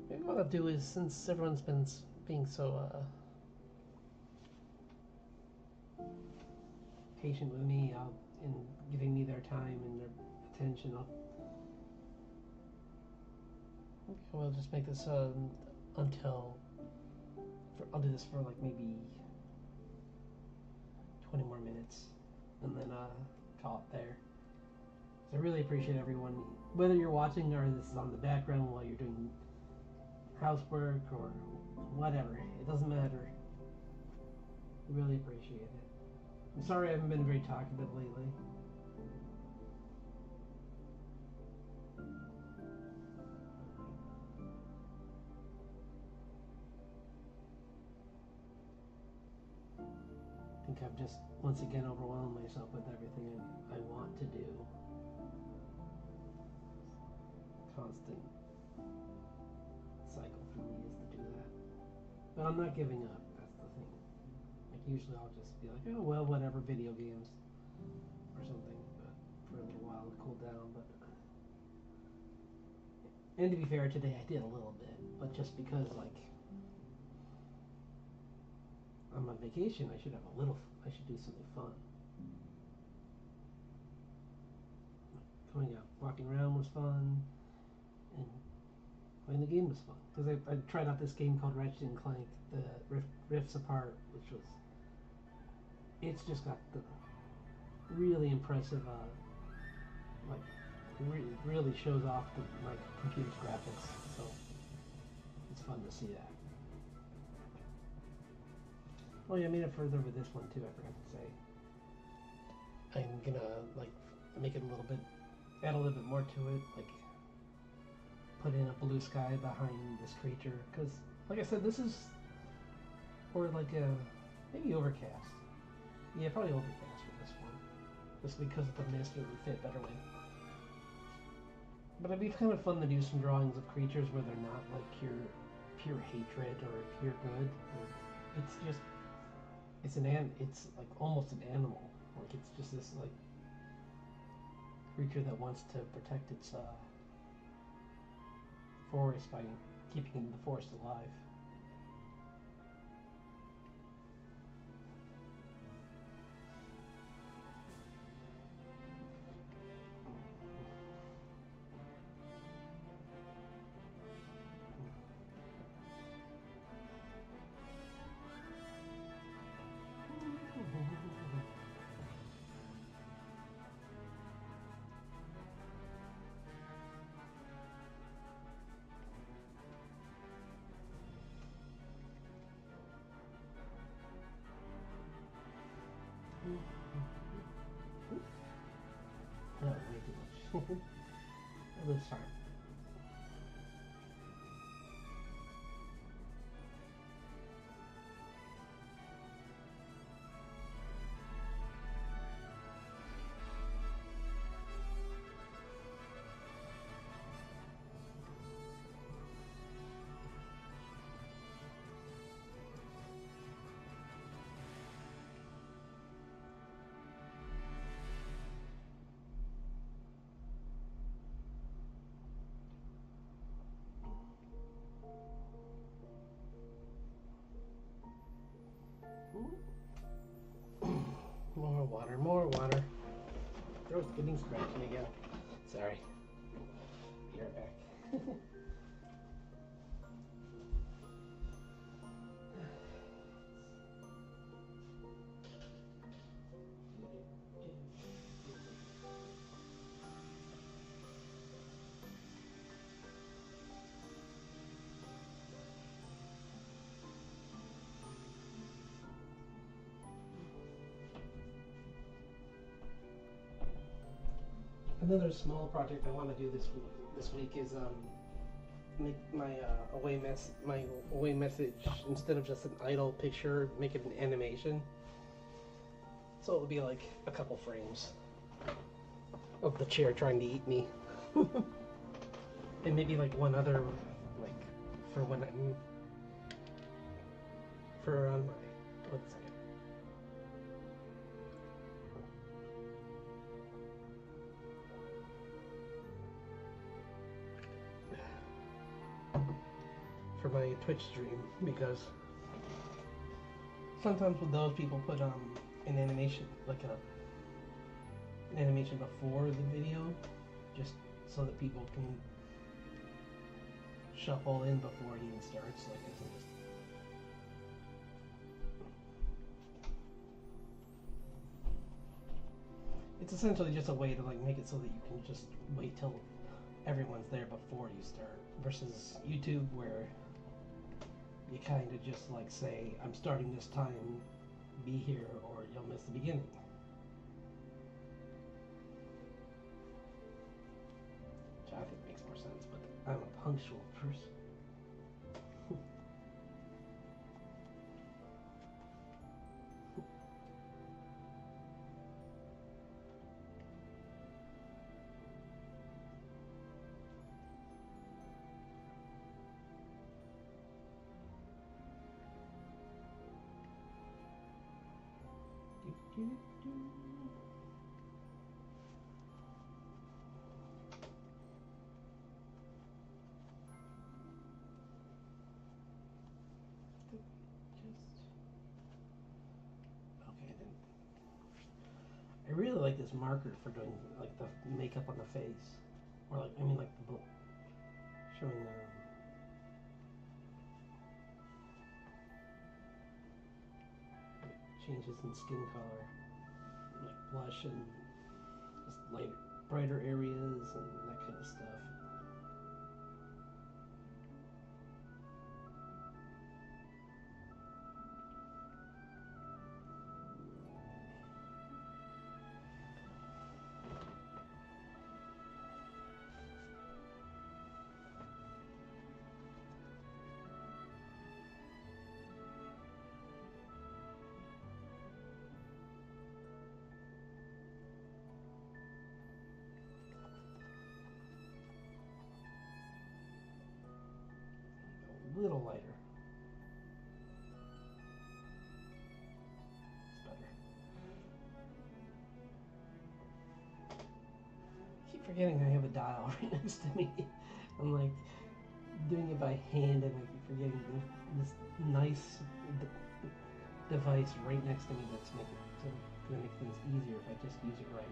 Maybe what I'll do is, since everyone's been being so patient with me and giving me their time and their attention, we'll just make this until I'll do this for like maybe 20 more minutes and then call it there. So I really appreciate everyone, whether you're watching or this is on the background while you're doing housework or whatever. It doesn't matter. Really appreciate it. I'm sorry I haven't been very talkative lately. I think I've just once again overwhelmed myself with everything I want to do. Constant cycle for me is to do that. But I'm not giving up, that's the thing. Like usually I'll just be like, oh well, whatever, video games or something, but for a little while to cool down. But and to be fair, today I did a little bit, but just because like I'm on vacation, I should do something fun. Going out, walking around was fun, and playing the game was fun. Because I tried out this game called Ratchet and Clank, the Rifts Apart, which was, it's just got the really impressive, like, really shows off my computer's graphics. So it's fun to see that. Oh yeah, I made it further with this one too, I forgot to say. I'm gonna like make it a little bit, add a little bit more to it, like put in a blue sky behind this creature, because like I said, this is, or like a, maybe overcast. Yeah, probably overcast for this one, just because of the mist it would fit better with. But it'd be kind of fun to do some drawings of creatures where they're not like pure hatred or pure good. It's just, it's like almost an animal. Like it's just this like creature that wants to protect its forest by keeping the forest alive. That was way too much. Let's start. More water, more water. Throat's getting scratchy again. Sorry. Be right back. Another small project I want to do this week is make my away message, instead of just an idle picture, make it an animation. So it'll be like a couple frames of the chair trying to eat me, and maybe like one other, like for when I'm for my 1 second. For my Twitch stream, because sometimes with those people put an animation, like an animation before the video, just so that people can shuffle in before it even starts. Like I can just. It's essentially just a way to like make it so that you can just wait till everyone's there before you start, versus YouTube where you kind of just like say, I'm starting this time, be here or you'll miss the beginning. Which I think makes more sense, but I'm a punctual person. I really like this marker for doing like the makeup on the face, or like I mean like the showing changes in skin color, like blush and just light, brighter areas and that kind of stuff. A little lighter. It's better. I keep forgetting I have a dial right next to me. I'm like doing it by hand, and I keep forgetting this nice device right next to me that's gonna make things easier if I just use it right.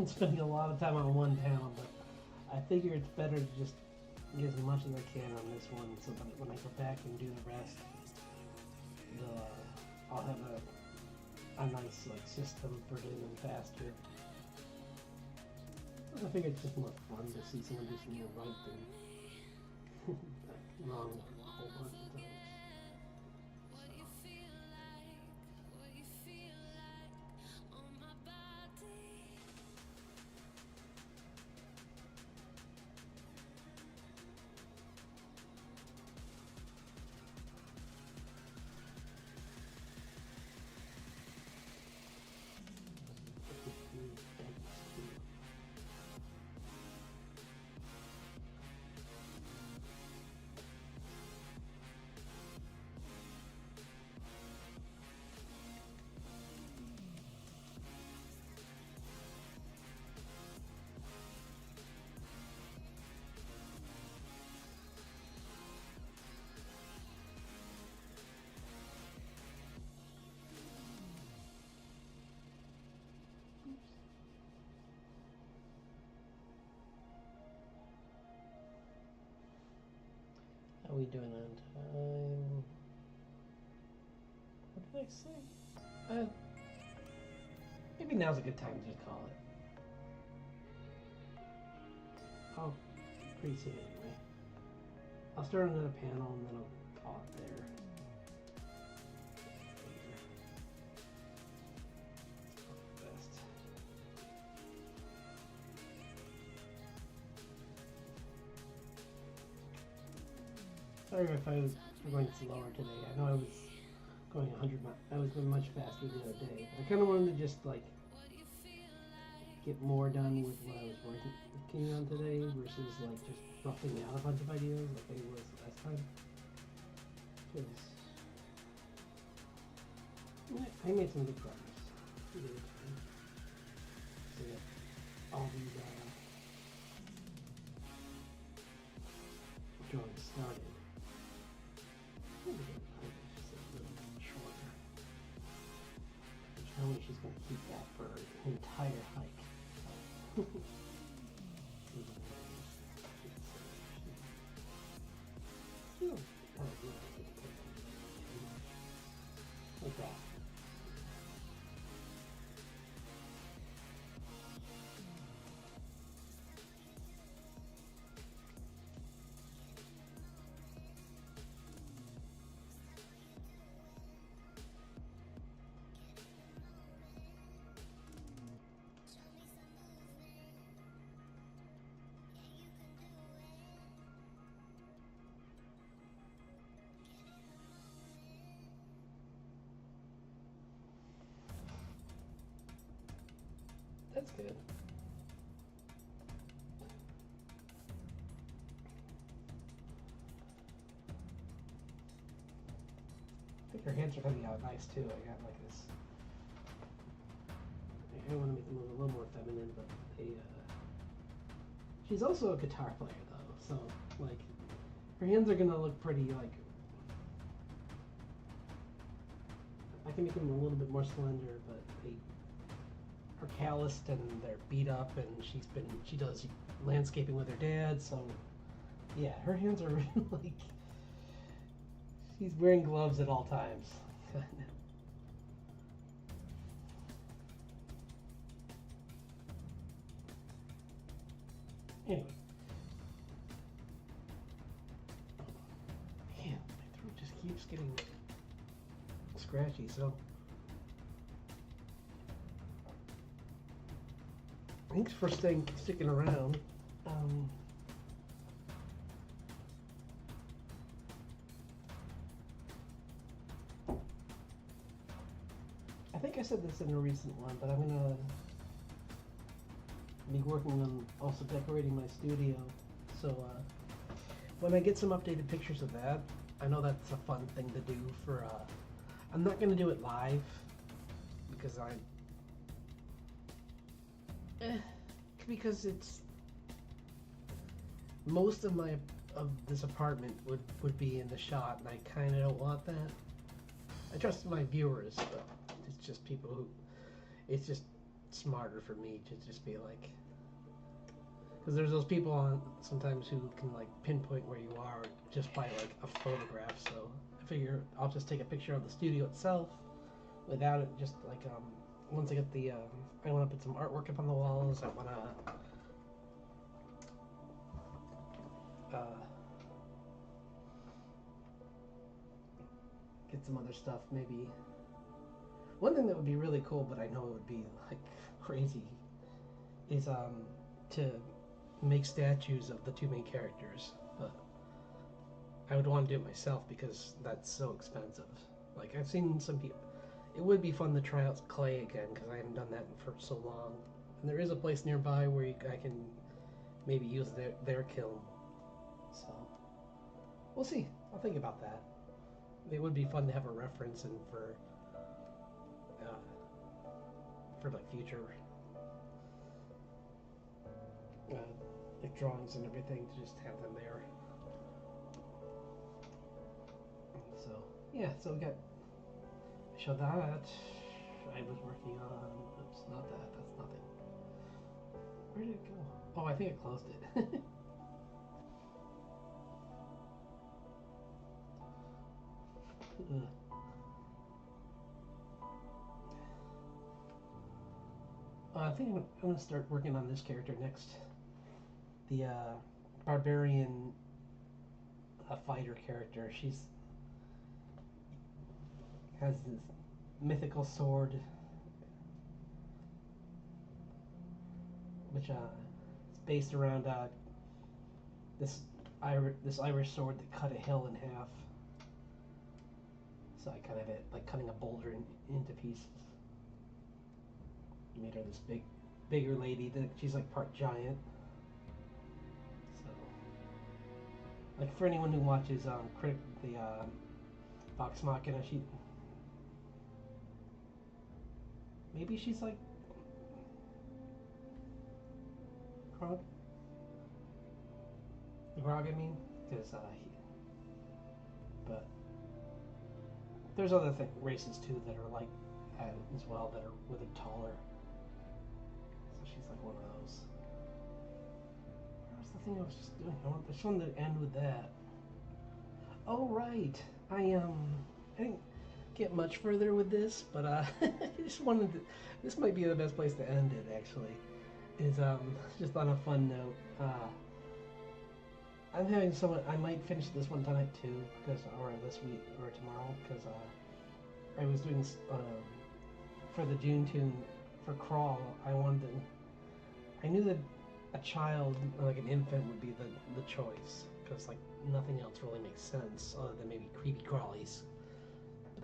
Spending a lot of time on one panel, but I figure it's better to just get as much as I can on this one, so that when I go back and do the rest, I'll have a nice like system for doing them faster. I figure it's just more fun to see someone do something right than wrong a whole bunch of times. How are we doing on time? What did I say? Maybe now's a good time to just call it. I'll crease it anyway. I'll start another panel and then I'll call it there. Best. Sorry if I was going slower today. I know I was going 100 miles. I was going much faster the other day. I kind of wanted to just like get more done with what I was working on today versus like just roughing out a bunch of ideas like I was last time. I made some good progress. So yeah, all these drawings started. Just a little shorter. Tell me she's going to keep that for an entire hike. Like that. That's good. I think her hands are coming out nice too. I got like this. I want to make them look a little more feminine, but they. She's also a guitar player though, so like her hands are gonna look pretty like. I can make them a little bit more slender, but they are calloused and they're beat up, and she does landscaping with her dad, so yeah, her hands are really like she's wearing gloves at all times. Anyway, man, my throat just keeps getting scratchy, so thanks for sticking around. I think I said this in a recent one, but I'm gonna be working on also decorating my studio. So when I get some updated pictures of that, I know that's a fun thing to do for. I'm not gonna do it live because because it's most of this apartment would be in the shot, and I kind of don't want that. I trust my viewers, but it's just people who. It's just smarter for me to just be like, because there's those people on sometimes who can like pinpoint where you are just by like a photograph. So I figure I'll just take a picture of the studio itself without it. Just like once I get the I want to put some artwork up on the walls. I want to get some other stuff. Maybe one thing that would be really cool, but I know it would be like crazy, is to make statues of the two main characters. But I would want to do it myself because that's so expensive. Like I've seen some people. It would be fun to try out clay again because I haven't done that for so long. And there is a place nearby where I can maybe use their kiln. So we'll see. I'll think about that. It would be fun to have a reference and for like future like drawings and everything to just have them there. So yeah, so we got show that I was working on. Oops, not that. That's nothing. Where did it go? Oh, I think I closed it. Ugh. I think I'm gonna start working on this character next. The barbarian fighter character. She's has this mythical sword, which is based around this this Irish sword that cut a hill in half. So I kind of like cutting a boulder into pieces. Made her this bigger lady that she's like part giant. So, like for anyone who watches the Vox Machina, maybe she's like Grog. Grog, I mean, because but there's other races too that are like as well that are taller. So she's like one of those. What was the thing I was just doing? I just wanted to end with that. Oh right, I didn't get much further with this, but I just wanted to. This might be the best place to end it. Actually, is just on a fun note. I'm having someone. I might finish this one tonight too, or this week or tomorrow, because I was doing for the June tune for Crawl. I knew that a child, like an infant, would be the choice, because like nothing else really makes sense other than maybe creepy crawlies. But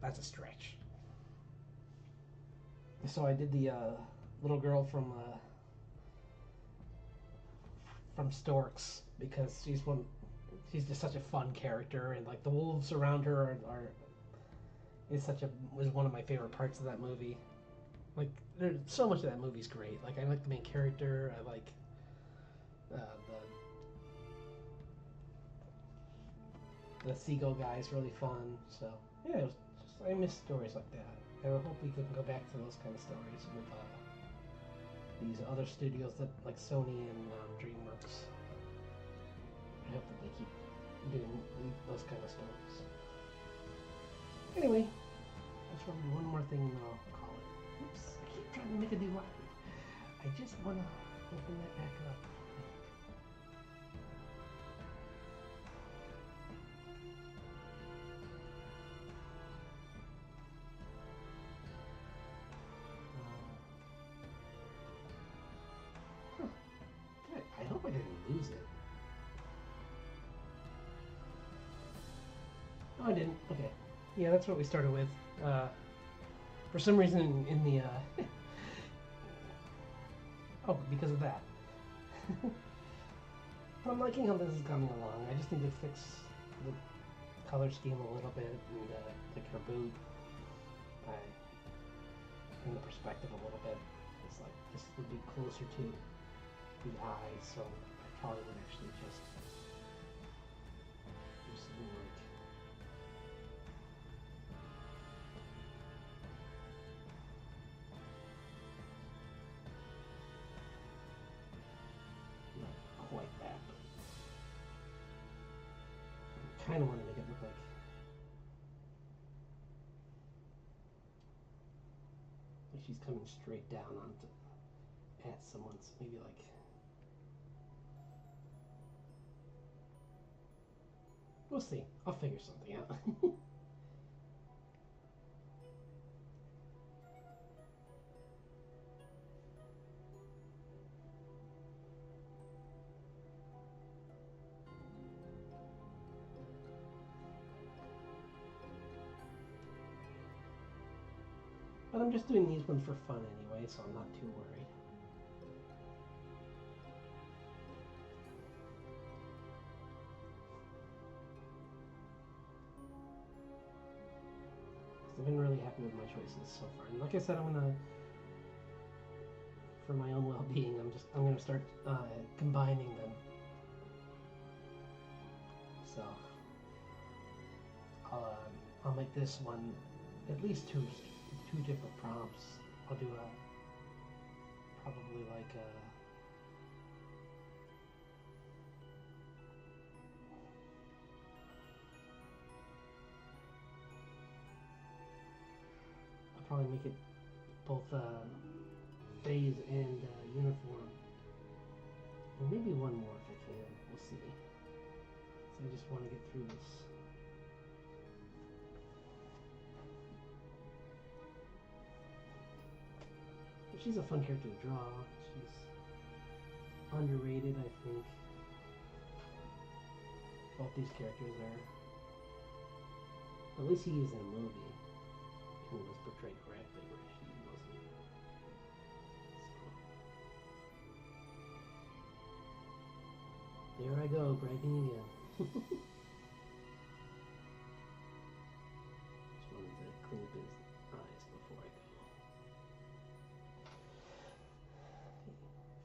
that's a stretch. So I did the little girl from Storks, because she's just such a fun character, and like the wolves around her was one of my favorite parts of that movie. Like there's so much of that movie's great. Like I like the main character. I like the seagull guy is really fun. So yeah, I miss stories like that. I hope we can go back to those kind of stories with these other studios that like Sony and DreamWorks. I hope that they keep doing those kind of stories. Anyway, I just want to do one more thing and then I'll call it. Oops, I keep trying to make a new one. I just want to open that back up. I hope I didn't lose it. Oh, I didn't. Okay. Yeah, that's what we started with. For some reason in the... oh, because of that. But I'm liking how this is coming along. I just need to fix the color scheme a little bit, and like her boot. In the perspective a little bit. It's like this would be closer to the eyes, so I probably would actually just do something like not quite that, but I kind of want to make it look like she's coming straight down onto at someone's, maybe like we'll see. I'll figure something out. But I'm just doing these ones for fun anyway, so I'm not too worried. I've been really happy with my choices so far. And like I said, I'm gonna, for my own well-being, I'm gonna start combining them. So I'll make this one at least two different prompts. I'll do probably like a probably make it both phase and uniform. And maybe one more if I can. We'll see. So I just want to get through this. But she's a fun character to draw. She's underrated, I think. Both these characters are. At least he is in a movie. He was portrayed correctly, where she wasn't. So. There I go, bragging again. Just wanted to clean up his eyes before I go.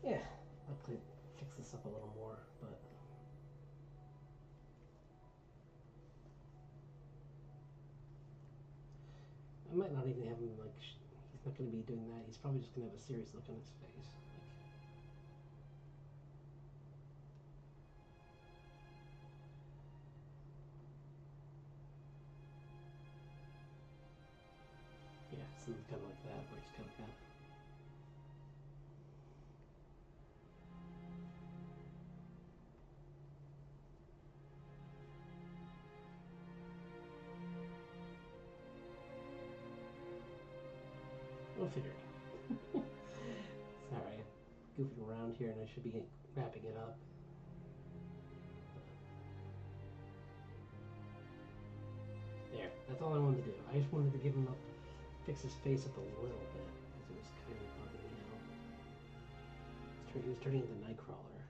Yeah, I'll fix this up a little more, but. I might not even have him, like, he's not going to be doing that. He's probably just going to have a serious look on his face. Yeah, something kind of like that, where he's kind of that. We'll figure it out. Sorry, goofing around here, and I should be wrapping it up. There, that's all I wanted to do. I just wanted to give him fix his face up a little bit, because it was kind of bugging me out. He was turning into Nightcrawler.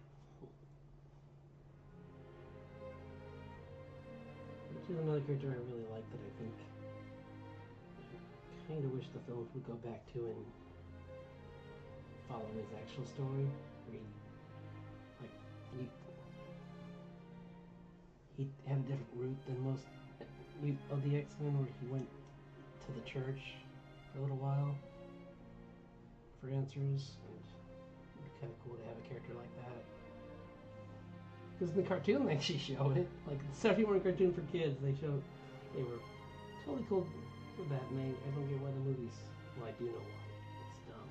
Which is another character I really like that I think I kind of wish the films would go back to and follow his actual story, where he had a different route than most of the X-Men, where he went to the church for a little while for answers, and it'd be kind of cool to have a character like that. Because in the cartoon they actually show it, like the Saturday morning cartoon for kids, they were totally cool with that, and I don't get why the movies. Well, I do know why. It's dumb.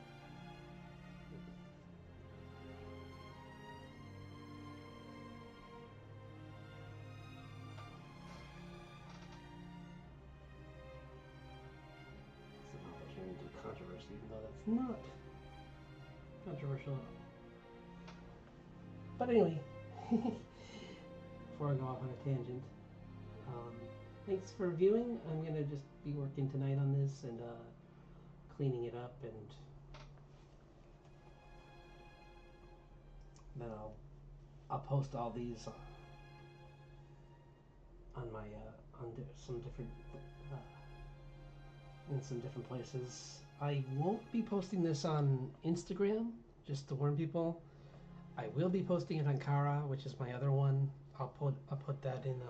Somehow they're turning into controversy, even though that's not controversial. But anyway, before I go off on a tangent, thanks for viewing. I'm gonna just be working tonight on this and cleaning it up, and then I'll post all these on my on some different in some different places. I won't be posting this on Instagram, just to warn people. I will be posting it on Kara, which is my other one. I'll put that in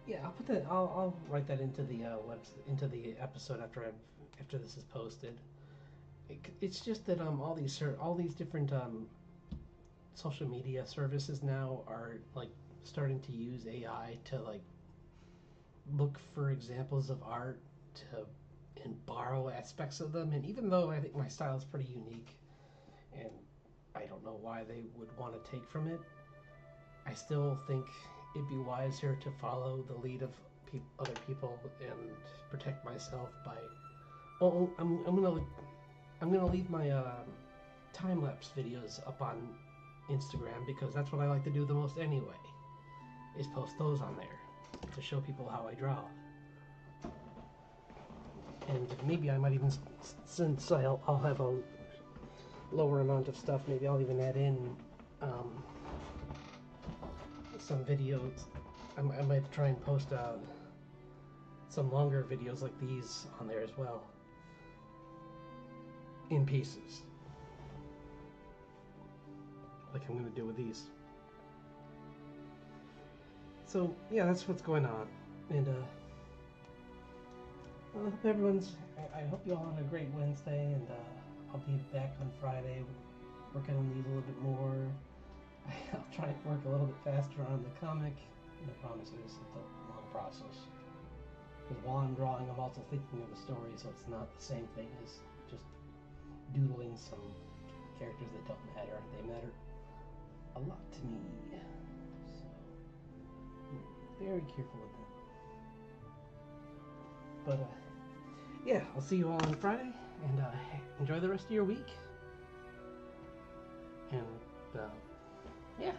yeah, I'll put that. I'll write that into the into the episode after this is posted. It's just that all these different social media services now are like starting to use AI to like look for examples of art and borrow aspects of them. And even though I think my style is pretty unique, and I don't know why they would want to take from it, I still think it'd be wiser to follow the lead of other people and protect myself by. Oh, I'm gonna leave my time lapse videos up on Instagram, because that's what I like to do the most anyway. Is post those on there to show people how I draw. And maybe I might even, since I'll have a lower amount of stuff, maybe I'll even add in some videos. I might try and post some longer videos like these on there as well, in pieces, like I'm going to do with these. So yeah, that's what's going on, and I hope I hope you all have a great Wednesday, and I'll be back on Friday working on these a little bit more. I'll try and work a little bit faster on the comic. no promises. It's a long process. Because while I'm drawing, I'm also thinking of a story, so it's not the same thing as just doodling some characters that don't matter. They matter a lot to me. So, I'm very careful with them. But, yeah, I'll see you all on Friday, and enjoy the rest of your week. And, yeah.